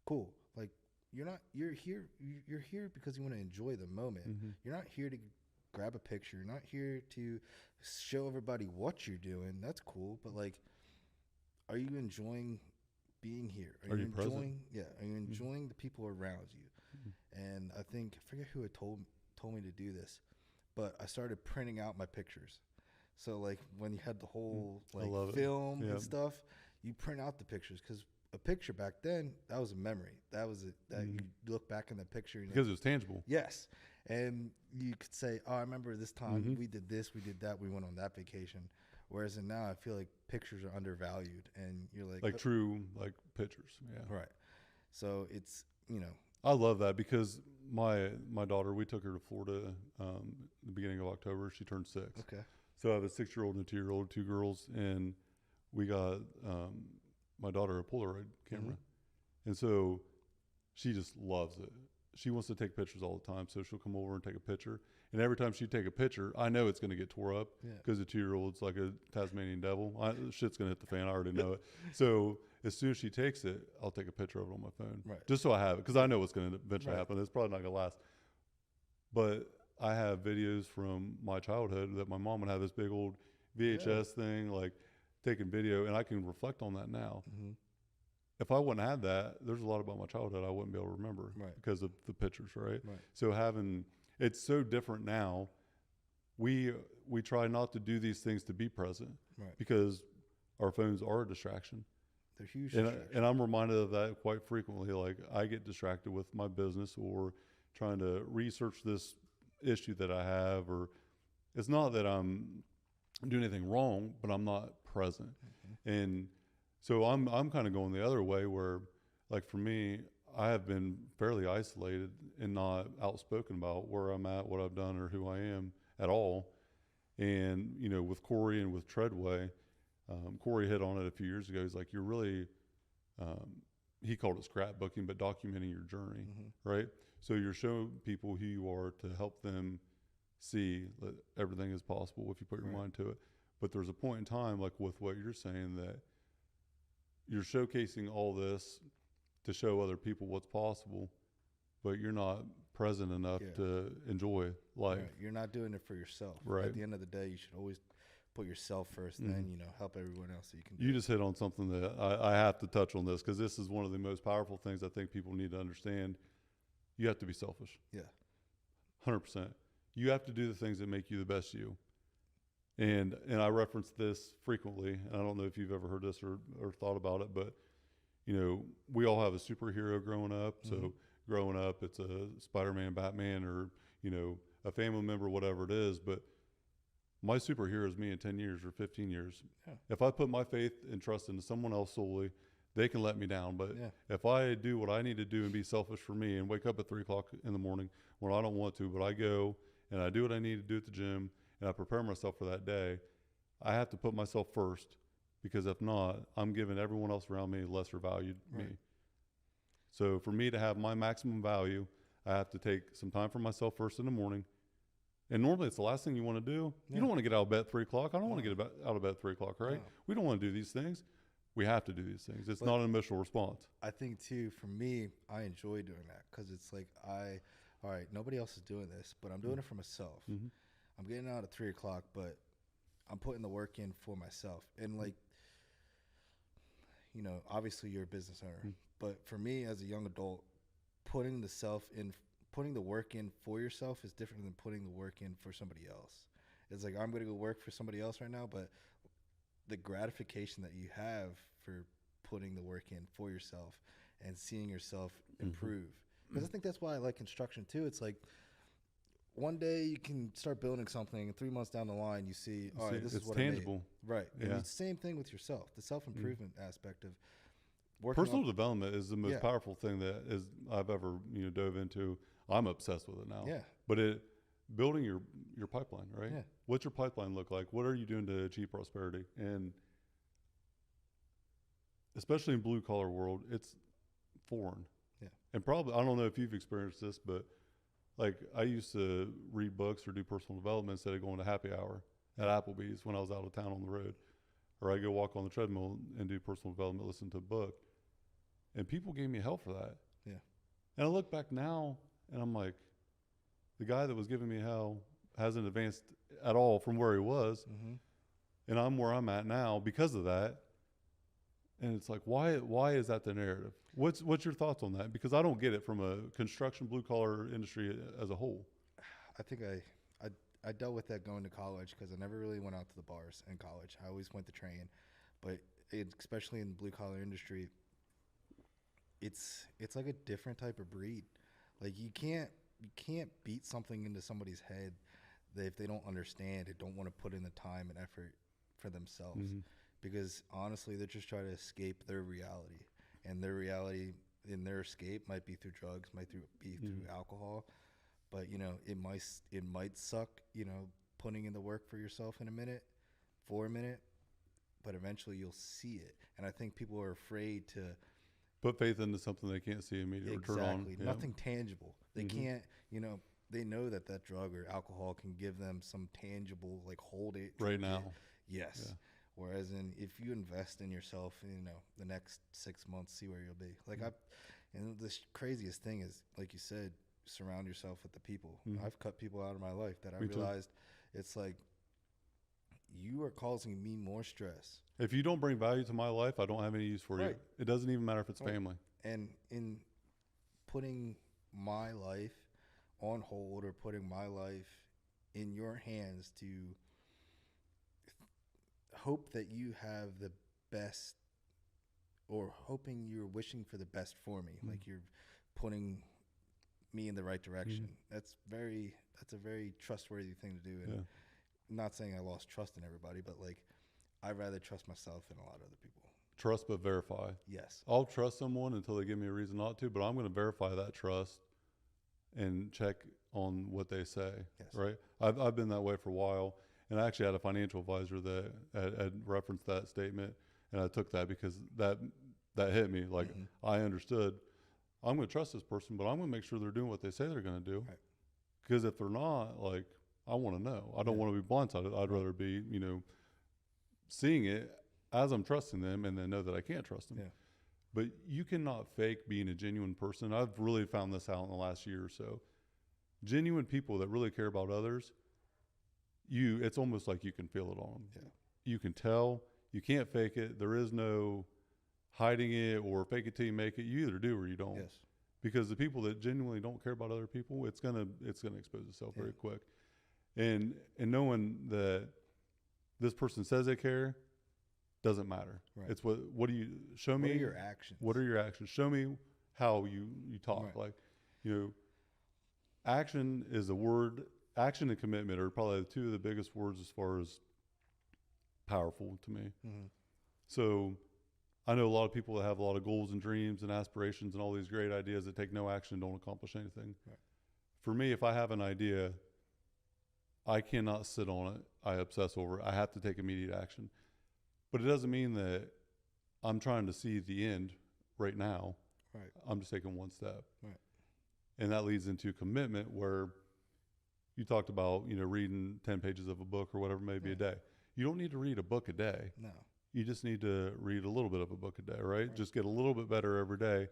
Cool. Like you're here because you want to enjoy the moment. You're not here to grab a picture. You're not here to show everybody what you're doing. That's cool. But like, are you enjoying being here? Are you enjoying present? Yeah. Are you enjoying the people around you? And I think, I forget who had told me to do this, but I started printing out my pictures. So like when you had the whole like film and stuff, you print out the pictures, because a picture back then, that was a memory. That was it. That you look back in the picture and Because it was tangible. Yes. And you could say, oh, I remember this time we did this, we did that, we went on that vacation. Whereas now I feel like pictures are undervalued, and you're like true, like pictures. Yeah. Right. So it's, I love that because my daughter, we took her to Florida the beginning of October. She turned 6. Okay. So I have a 6-year-old and a 2-year-old, 2 girls, and we got my daughter a Polaroid camera. And so she just loves it. She wants to take pictures all the time, so she'll come over and take a picture. And every time she take a picture, I know it's going to get tore up because the 2-year-old's like a Tasmanian devil. Shit's going to hit the fan. I already know it. So as soon as she takes it, I'll take a picture of it on my phone, just so I have it, because I know what's going to eventually happen. It's probably not going to last. But I have videos from my childhood that my mom would have this big old VHS thing, like taking video, and I can reflect on that now. If I wouldn't have that, there's a lot about my childhood I wouldn't be able to remember because of the pictures, right? So it's so different now. We try not to do these things to be present because our phones are a distraction. They're huge. And I'm reminded of that quite frequently. Like I get distracted with my business or trying to research this issue that I have, or it's not that I'm doing anything wrong, but I'm not present. And so I'm kind of going the other way where, like for me, I have been fairly isolated and not outspoken about where I'm at, what I've done, or who I am at all. And, with Corey and with Treadway, Corey hit on it a few years ago. He's like, you're really, he called it scrapbooking, but documenting your journey, right? So you're showing people who you are to help them see that everything is possible if you put your mind to it. But there's a point in time, like with what you're saying, that you're showcasing all this to show other people what's possible, but you're not present enough to enjoy life. You're not doing it for yourself. At the end of the day, you should always put yourself first, and then help everyone else that you can. You just hit on something that I have to touch on this, because this is one of the most powerful things I think people need to understand. You have to be selfish. 100%. You have to do the things that make you the best you. And I reference this frequently. And I don't know if you've ever heard this or thought about it, but we all have a superhero growing up. So growing up, it's a Spider-Man, Batman, or a family member, whatever it is. But my superhero is me in 10 years or 15 years. If I put my faith and trust into someone else solely, they can let me down. But if I do what I need to do and be selfish for me and wake up at 3 o'clock in the morning when I don't want to, but I go and I do what I need to do at the gym and I prepare myself for that day, I have to put myself first, because if not, I'm giving everyone else around me lesser valued me. So for me to have my maximum value, I have to take some time for myself first in the morning. And normally it's the last thing you want to do. Yeah. You don't want to get out of bed at 3 o'clock. I don't want to get out of bed at 3 o'clock, right? No. We don't want to do these things. We have to do these things. It's But not an emotional response. I think too, for me, I enjoy doing that because it's like all right, nobody else is doing this, but I'm doing it for myself. Mm-hmm. I'm getting out at 3 o'clock, but I'm putting the work in for myself. And like, you know, obviously you're a business owner, Mm-hmm. but for me as a young adult, putting the work in for yourself is different than putting the work in for somebody else. It's like, I'm going to go work for somebody else right now, but the gratification that you have for putting the work in for yourself and seeing yourself improve. Because I think that's why I like construction too. It's like one day you can start building something, and 3 months down the line you see, all right, this is what tangible. I made. Right. Yeah. And it's the same thing with yourself. The self-improvement aspect of working Personal development is the most Yeah. powerful thing that is I've ever dove into. I'm obsessed with it now. Yeah. But building your pipeline, right? Yeah. What's your pipeline look like? What are you doing to achieve prosperity? And especially in blue collar world, it's foreign. Yeah. And probably, I don't know if you've experienced this, but like I used to read books or do personal development instead of going to happy hour at Applebee's when I was out of town on the road, or I go walk on the treadmill and do personal development, listen to a book, and people gave me hell for that. Yeah. And I look back now and I'm like, the guy that was giving me hell hasn't advanced at all from where he was. Mm-hmm. And I'm where I'm at now because of that. And it's like, why is that the narrative? What's your thoughts on that? Because I don't get it from a construction blue collar industry as a whole. I think I dealt with that going to college because I never really went out to the bars in college. I always went to train, but especially in the blue collar industry, it's like a different type of breed. Like you can't beat something into somebody's head that if they don't understand it, don't want to put in the time and effort for themselves. Mm-hmm. Because honestly, they're just trying to escape their reality, and their reality in their escape might be through drugs, might be through alcohol. But it might suck, putting in the work for yourself for a minute, but eventually you'll see it. And I think people are afraid to put faith into something they can't see immediate return on. Exactly, nothing tangible. They can't, they know that drug or alcohol can give them some tangible, like hold it right now. Yes. Yeah. Whereas if you invest in yourself, the next 6 months, see where you'll be. Like and the craziest thing is, like you said, surround yourself with the people. I've cut people out of my life that I realized it's like, you are causing me more stress. If you don't bring value to my life, I don't have any use for you. It doesn't even matter if it's family. And in putting my life on hold or putting my life in your hands to hope that you have the best, or hoping you're wishing for the best for me, like you're putting me in the right direction. That's a very trustworthy thing to do. And I'm not saying I lost trust in everybody, but like I'd rather trust myself than a lot of other people. Trust but verify. Yes. I'll trust someone until they give me a reason not to, but I'm going to verify that trust and check on what they say. Yes. Right. I've been that way for a while. And I actually had a financial advisor that had referenced that statement, and I took that because that hit me. Like I understood, I'm going to trust this person, but I'm going to make sure they're doing what they say they're going to do. Because if they're not, like, I want to know. I don't want to be blindsided. I'd rather be, seeing it as I'm trusting them, and then know that I can't trust them. Yeah. But you cannot fake being a genuine person. I've really found this out in the last year or so. Genuine people that really care about others, it's almost like you can feel it on them. Yeah. You can tell. You can't fake it. There is no hiding it or fake it till you make it. You either do or you don't. Yes. Because the people that genuinely don't care about other people, it's gonna expose itself very quick. And knowing that this person says they care doesn't matter. Right. It's what do you show me? What are your actions? What are your actions? Show me how you talk. Right. Like, action is a word. Action and commitment are probably two of the biggest words as far as powerful to me. Mm-hmm. So I know a lot of people that have a lot of goals and dreams and aspirations and all these great ideas that take no action and don't accomplish anything. Right. For me, if I have an idea, I cannot sit on it. I obsess over it. I have to take immediate action. But it doesn't mean that I'm trying to see the end right now. Right. I'm just taking one step. Right. And that leads into commitment, where you talked about, reading 10 pages of a book or whatever may be a day. You don't need to read a book a day. No. You just need to read a little bit of a book a day, right? Right. Just get a little bit better every day.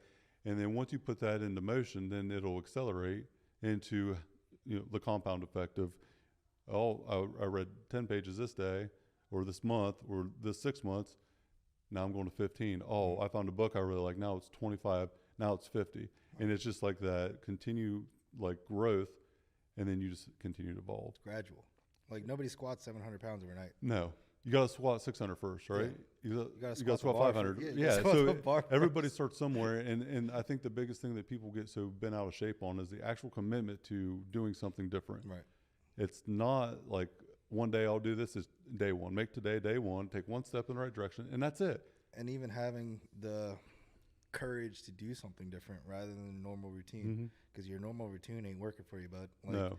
And then once you put that into motion, then it'll accelerate into, the compound effect of, I read 10 pages this day or this month or this 6 months. Now I'm going to 15. Oh, I found a book I really like. Now it's 25. Now it's 50. Right. And it's just like that continue like growth. And then you just continue to evolve. It's gradual. Like nobody squats 700 pounds overnight. No. You got to squat 600 first, right? Yeah. You got to squat 500. Yeah. So everybody starts somewhere. And I think the biggest thing that people get so bent out of shape on is the actual commitment to doing something different. Right. It's not like one day I'll do this. Is day one. Make today day one. Take one step in the right direction. And that's it. And even having the courage to do something different rather than a normal routine. Because your normal routine ain't working for you, bud. Like, no.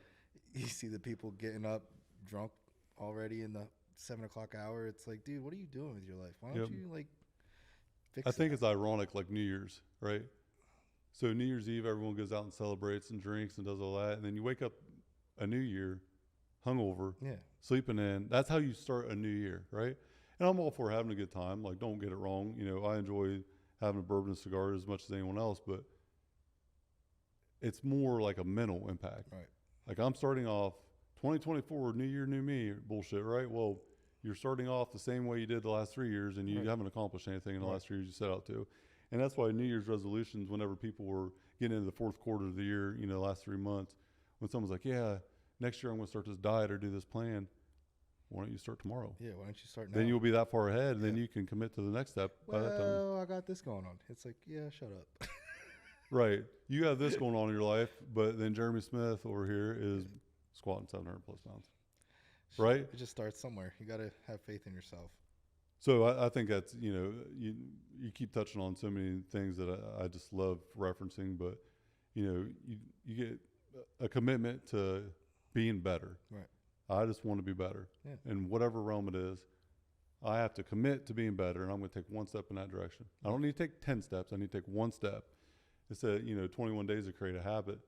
You see the people getting up drunk already in the 7 o'clock hour. It's like, dude, what are you doing with your life? Why don't you like fix it? I think it's ironic, like New Year's, right? So New Year's Eve, everyone goes out and celebrates and drinks and does all that. And then you wake up a new year hungover, sleeping in. That's how you start a new year, right? And I'm all for having a good time. Like, don't get it wrong. I enjoy having a bourbon and cigar as much as anyone else, but it's more like a mental impact. Right. Like I'm starting off 2024, new year, new me bullshit, right? Well, you're starting off the same way you did the last 3 years and you haven't accomplished anything in the last 3 years you set out to. And that's why New Year's resolutions, whenever people were getting into the fourth quarter of the year, the last 3 months, when someone's like, yeah, next year I'm going to start this diet or do this plan. Why don't you start tomorrow? Yeah, why don't you start now? Then you'll be that far ahead, and then you can commit to the next step by that time. Well, I got this going on. It's like, yeah, shut up. Right. You have this going on in your life, but then Jeremy Smith over here is squatting 700 plus pounds. Right? It just starts somewhere. You got to have faith in yourself. So I think that's, you keep touching on so many things that I just love referencing, but, you get a commitment to being better. Right. I just want to be better. Yeah. In whatever realm it is, I have to commit to being better, and I'm going to take one step in that direction. I don't need to take 10 steps. I need to take one step. It said, 21 days to create a habit.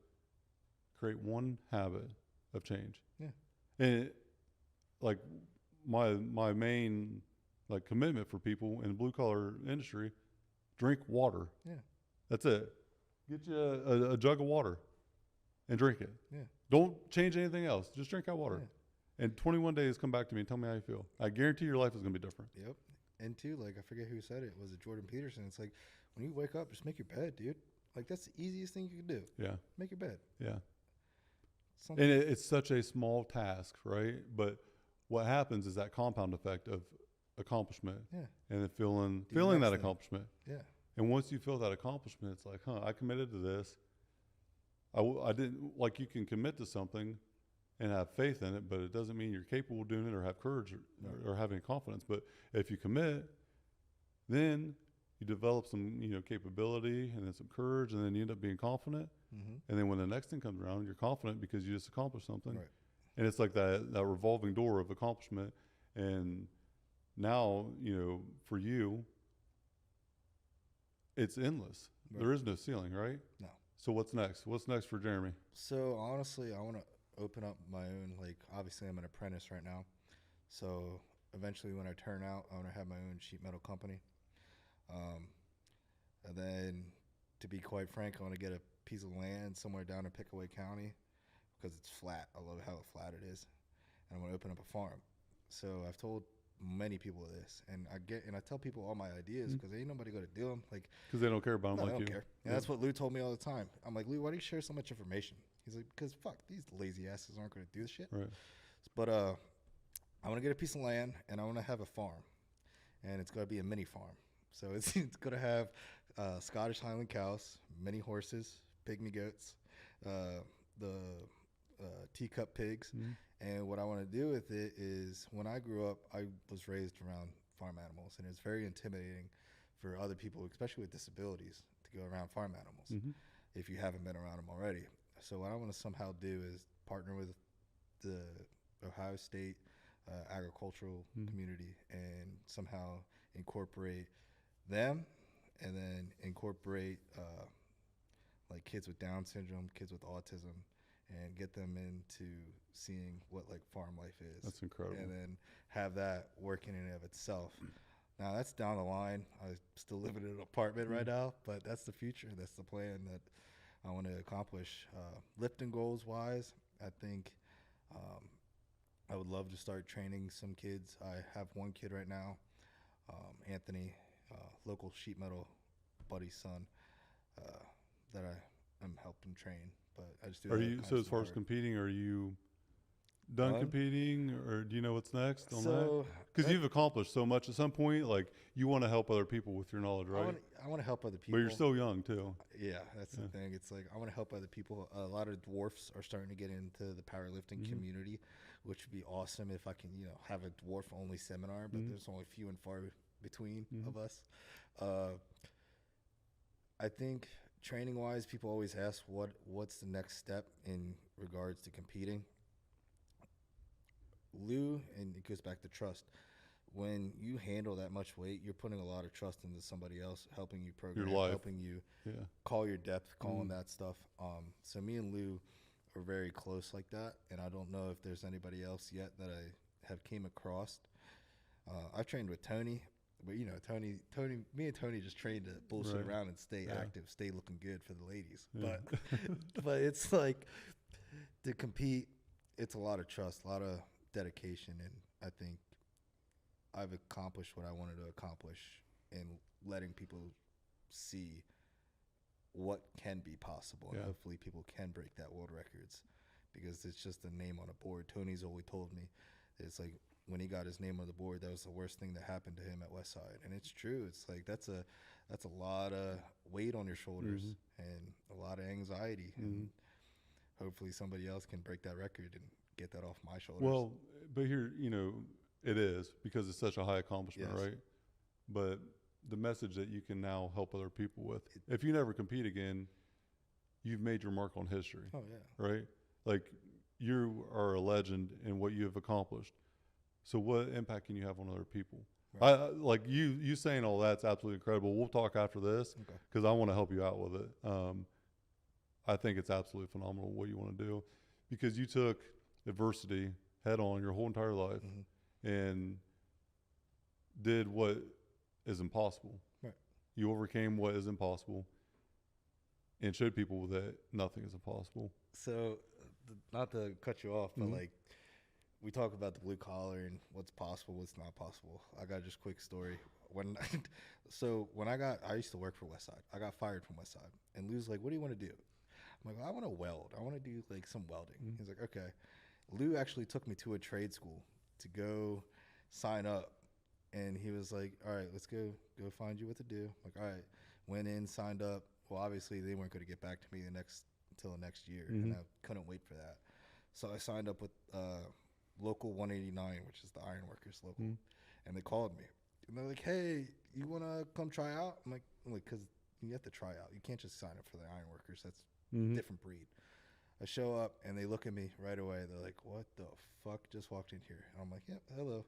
Create one habit of change. Yeah. And like my main like commitment for people in the blue collar industry, drink water. Yeah. That's it. Get you a jug of water and drink it. Yeah. Don't change anything else. Just drink that water. Yeah. And 21 days, come back to me and tell me how you feel. I guarantee your life is going to be different. Yep. And too, like, I forget who said it. Was it Jordan Peterson? It's like, when you wake up, just make your bed, dude. Like, that's the easiest thing you can do. Yeah. Make your bed. Yeah. And it's such a small task, right? But what happens is that compound effect of accomplishment. Yeah. And then feeling that accomplishment. Yeah. And once you feel that accomplishment, it's like, I committed to this. I didn't, like, you can commit to something and have faith in it, but it doesn't mean you're capable of doing it or have courage or having confidence. But if you commit, then you develop some, capability and then some courage, and then you end up being confident. Mm-hmm. And then when the next thing comes around, you're confident because you just accomplished something. Right. And it's like that revolving door of accomplishment. And now, for you, it's endless. Right. There is no ceiling, right? No. So what's next? What's next for Jeremy? So honestly, I want to open up my own, like, obviously I'm an apprentice right now. So eventually when I turn out, I want to have my own sheet metal company. And then, to be quite frank, I want to get a piece of land somewhere down in Pickaway County because it's flat. I love how flat it is. And I want to open up a farm. So I've told many people this, and I tell people all my ideas because ain't nobody going to do them. Like, because they don't care about them like you. They don't care. And that's what Lou told me all the time. I'm like, Lou, why do you share so much information? He's like, because fuck, these lazy asses aren't going to do this shit. Right. But I want to get a piece of land, and I want to have a farm, and it's going to be a mini farm. So it's going to have Scottish Highland cows, mini horses, pygmy goats, the teacup pigs. Mm-hmm. And what I want to do with it is, when I grew up, I was raised around farm animals, and it's very intimidating for other people, especially with disabilities, to go around farm animals if you haven't been around them already. So what I want to somehow do is partner with the Ohio State agricultural community and somehow incorporate them and then incorporate like kids with Down syndrome, kids with autism, and get them into seeing what like farm life is. That's incredible. And then have that working in and of itself. Now that's down the line. I still live in an apartment right now, but that's the future. That's the plan that I want to accomplish. Lifting goals wise, I think I would love to start training some kids. I have one kid right now, Anthony, local sheet metal buddy's son, that I am helping train. But I just do. Are you so as far as competing? Are you done competing, or do you know what's next on that? Because you've accomplished so much. At some point, like you want to help other people with your knowledge, right? I want to help other people. But you're still young too. Yeah, that's the thing. It's like I want to help other people. A lot of dwarfs are starting to get into the powerlifting community, which would be awesome if I can, have a dwarf only seminar. But there's only few and far between of us. I think training wise, people always ask what's the next step in regards to competing. Lou, and it goes back to trust. When you handle that much weight, you're putting a lot of trust into somebody else, helping you program, helping you call your depth, calling that stuff. So me and Lou are very close like that, and I don't know if there's anybody else yet that I have came across. I've trained with Tony, but Tony, me and Tony just trained to bullshit around and stay active, stay looking good for the ladies. But it's like to compete, it's a lot of trust, a lot of dedication, and I think I've accomplished what I wanted to accomplish in letting people see what can be possible. And hopefully people can break that world records, because it's just a name on a board. Tony's always told me it's like when he got his name on the board, that was the worst thing that happened to him at Westside. And it's true. It's like that's a lot of weight on your shoulders and a lot of anxiety. And hopefully somebody else can break that record and get that off my shoulders. Well, but here, it is, because it's such a high accomplishment, right? But the message that you can now help other people with, if you never compete again, you've made your mark on history. Oh, yeah. Right? Like, you are a legend in what you have accomplished. So what impact can you have on other people? Right. Like you saying all that's absolutely incredible. We'll talk after this, because I want to help you out with it. I think it's absolutely phenomenal what you want to do, because you took adversity head on your whole entire life and did what is impossible. Right. You overcame what is impossible and showed people that nothing is impossible. So, not to cut you off, but like we talk about the blue collar and what's possible, what's not possible. I got just a quick story. When I used to work for Westside. I got fired from Westside, and Lou's like, "What do you want to do?" I'm like, well, "I want to weld. I want to do like some welding." He's like, "Okay." Lou actually took me to a trade school to go sign up, and he was like, "All right, let's go find you what to do." I'm like, all right, went in, signed up. Well, obviously they weren't going to get back to me until the next year, and I couldn't wait for that. So I signed up with Local 189, which is the ironworkers local, and they called me, and they're like, "Hey, you want to come try out?" I'm like, because you have to try out. You can't just sign up for the ironworkers. That's a different breed. I show up, and they look at me right away. They're like, "What the fuck just walked in here?" And I'm like, "Yep, hello."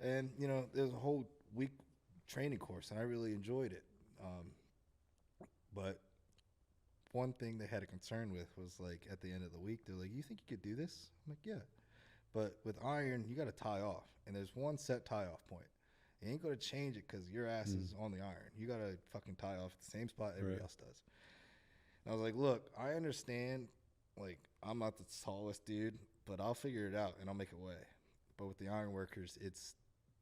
And, there's a whole week training course, and I really enjoyed it. But one thing they had a concern with was, like, at the end of the week, they're like, "You think you could do this?" I'm like, "Yeah." But with iron, you got to tie off, and there's one set tie-off point. You ain't going to change it because your ass is on the iron. You got to fucking tie off at the same spot everybody else does. And I was like, "Look, I understand. Like, I'm not the tallest dude, but I'll figure it out, and I'll make it way." But with the iron workers, it's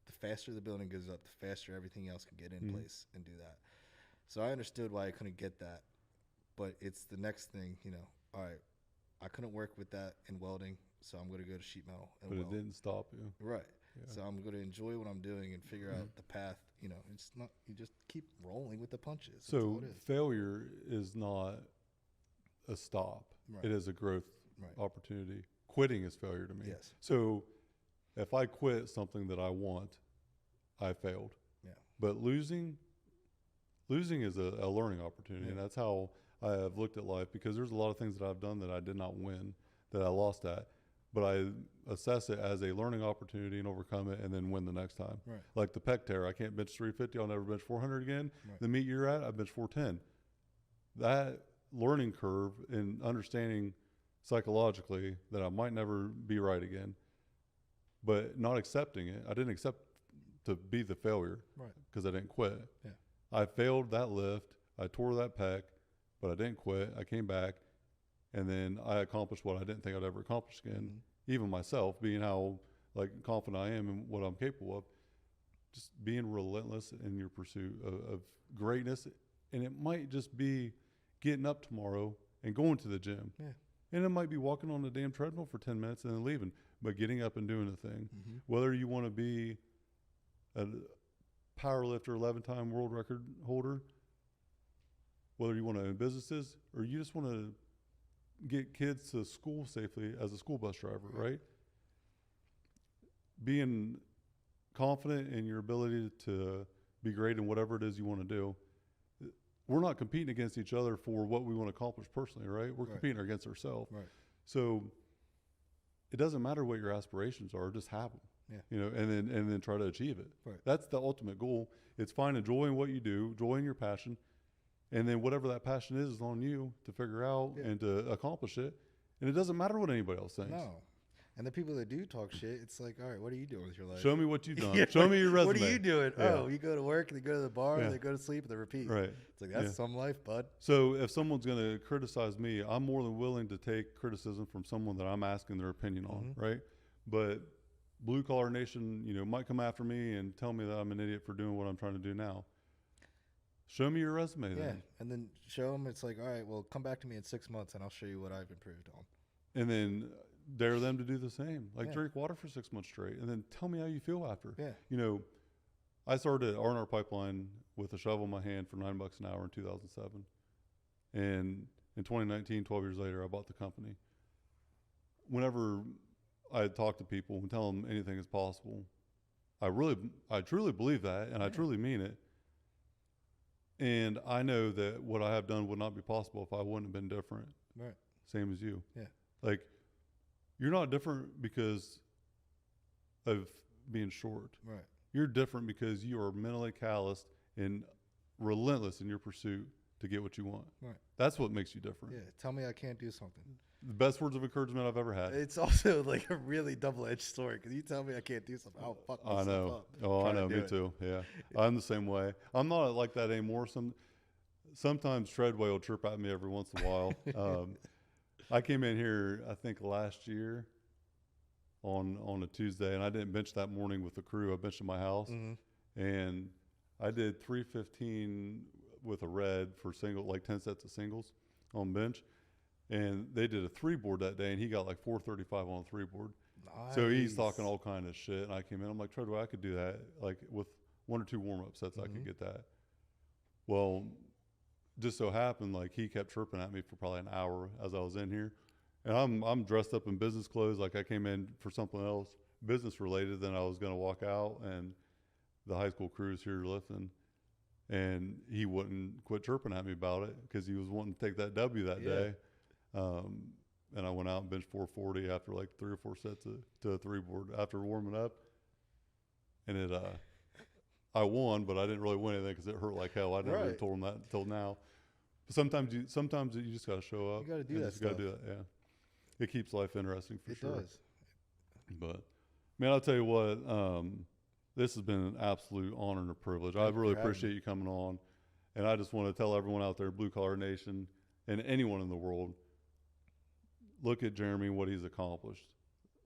the faster the building goes up, the faster everything else can get in place and do that. So I understood why I couldn't get that. But it's the next thing, all right, I couldn't work with that in welding, so I'm going to go to sheet metal and But weld. it didn't stop you. Right. Yeah. So I'm going to enjoy what I'm doing and figure out the path. It's not, you just keep rolling with the punches. So failure is not a stop. Right. It is a growth opportunity. Quitting is failure to me. Yes. So if I quit something that I want, I failed. Yeah. But losing is a learning opportunity, and that's how I have looked at life, because there's a lot of things that I've done that I did not win, that I lost at. but I assess it as a learning opportunity and overcome it and then win the next time. Right. Like the pec tear, I can't bench 350. I'll never bench 400 again. Right. The meet you're at, I bench 410. That learning curve and understanding psychologically that I might never be right again, but not accepting it. I didn't accept to be the failure because I didn't quit. Yeah. I failed that lift. I tore that pec, but I didn't quit. I came back, and then I accomplished what I didn't think I'd ever accomplish again. Even myself, being how like confident I am in what I'm capable of, just being relentless in your pursuit of greatness. And it might just be getting up tomorrow and going to the gym. Yeah. And it might be walking on the damn treadmill for 10 minutes and then leaving, but getting up and doing the thing. Whether you want to be a powerlifter, 11-time world record holder, whether you want to own businesses, or you just want to get kids to school safely as a school bus driver, right? Being confident in your ability to be great in whatever it is you want to do. We're not competing against each other for what we want to accomplish personally, right? We're competing against ourselves. Right. So it doesn't matter what your aspirations are, just have them. Yeah. You know, and then try to achieve it. Right. That's the ultimate goal. It's finding joy in what you do, joy in your passion, and then whatever that passion is on you to figure out and to accomplish it. And it doesn't matter what anybody else thinks. No. And the people that do talk shit, it's like, all right, what are you doing with your life? Show me what you've done. Show me your resume. What are you doing? Yeah. Oh, you go to work, they go to the bar, they go to sleep, they repeat. Right. It's like, that's some life, bud. So if someone's going to criticize me, I'm more than willing to take criticism from someone that I'm asking their opinion on, right? But Blue Collar Nation, you know, might come after me and tell me that I'm an idiot for doing what I'm trying to do now. Show me your resume then. And then show them, it's like, all right, well, come back to me in 6 months and I'll show you what I've improved on. And then dare them to do the same. Like drink water for 6 months straight and then tell me how you feel after. Yeah. You know, I started R&R Pipeline with a shovel in my hand for $9 an hour in 2007. And in 2019, 12 years later, I bought the company. Whenever I talk to people and tell them anything is possible, I truly believe that, and I truly mean it. And I know that what I have done would not be possible if I wouldn't have been different. Right. Same as you. Yeah. Like, you're not different because of being short. Right. You're different because you are mentally calloused and relentless in your pursuit to get what you want. Right. That's what makes you different. Yeah. Tell me I can't do something. The best words of encouragement I've ever had. It's also like a really double-edged story because you tell me I can't do something, I'll fuck myself I know. up. Oh, I know. Me too. Yeah. I'm the same way. I'm not like that anymore. Sometimes Treadway will chirp at me every once in a while. I came in here, I think last year on a Tuesday, and I didn't bench that morning with the crew. I benched at my house, and I did 315 with a red for single, like 10 sets of singles on bench. And they did a 3-board that day, and he got like 435 on a 3-board. Nice. So he's talking all kind of shit. And I came in, I'm like, Treadway, I could do that. Like with 1 or 2 warm-up sets, I could get that. Well, just so happened, like he kept chirping at me for probably an hour as I was in here. And I'm dressed up in business clothes. Like I came in for something else, business related. Then I was going to walk out, and the high school crew's here lifting. And he wouldn't quit chirping at me about it because he was wanting to take that W that day. And I went out and benched 440 after like 3 or 4 sets to a 3-board after warming up. And I won, but I didn't really win anything because it hurt like hell. I never really told him that until now. But sometimes you just got to show up. You got to do that. You got to do that. Yeah, it keeps life interesting for sure. It does. But man, I'll tell you what. This has been an absolute honor and a privilege. I really appreciate you coming on, and I just want to tell everyone out there, Blue Collar Nation, and anyone in the world, look at Jeremy and what he's accomplished.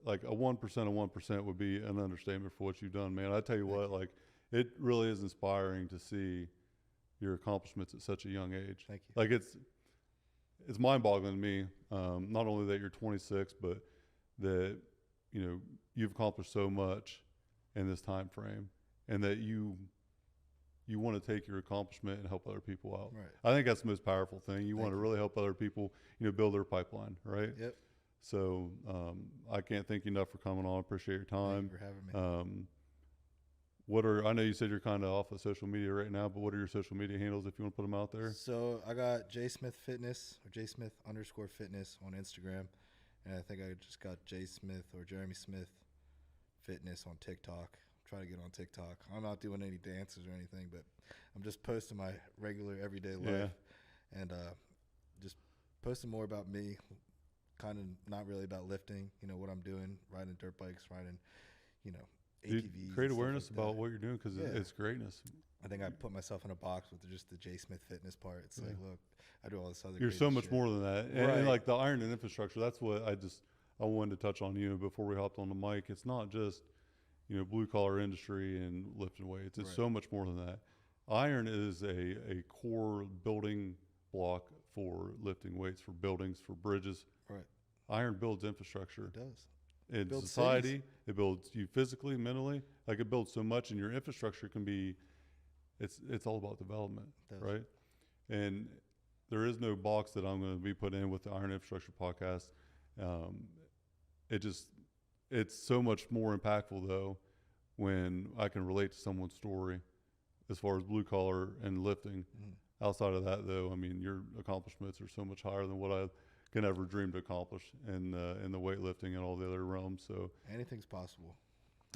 Like a 1% of 1% would be an understatement for what you've done, man. I tell you what, like it really is inspiring to see your accomplishments at such a young age. Thank you. Like it's mind-boggling to me. Not only that you're 26, but that you've accomplished so much in this time frame, and that you want to take your accomplishment and help other people out. Right. I think that's the most powerful thing. You want to really help other people, build their pipeline, right? Yep. So I can't thank you enough for coming on. Appreciate your time. Thank you for having me. I know you said you're kind of off of social media right now, but what are your social media handles if you want to put them out there? So I got J Smith Fitness or JSmith_fitness on Instagram. And I think I just got Jay Smith or Jeremy Smith Fitness on TikTok. Try to get on TikTok. I'm not doing any dances or anything, but I'm just posting my regular everyday life and just posting more about me, kind of not really about lifting, what I'm doing, riding dirt bikes, riding, ATVs. Create awareness about what you're doing because it's greatness. I think I put myself in a box with just the Jay Smith Fitness part. It's like, look, I do all this other You're so much shit. more than that. And like the iron and infrastructure, that's what I wanted to touch on before we hopped on the mic. It's not just, blue collar industry and lifting weights. It's so much more than that. Iron is a core building block for lifting weights, for buildings, for bridges. Right. Iron builds infrastructure. It does. In society, it builds you physically, mentally. Like it builds so much, and your infrastructure can be, it's all about development, right? And there is no box that I'm going to be put in with the Iron Infrastructure podcast. It's so much more impactful though when I can relate to someone's story as far as blue collar and lifting. Outside of that though, I mean, your accomplishments are so much higher than what I can ever dream to accomplish in the weightlifting and all the other realms. So anything's possible.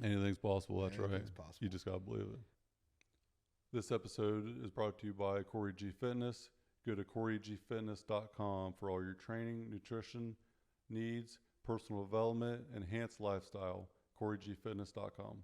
Anything's possible. That's right. Possible. You just got to believe it. This episode is brought to you by Corey G Fitness. Go to CoreyGFitness.com for all your training, nutrition needs, personal development, enhanced lifestyle. CoreyGFitness.com.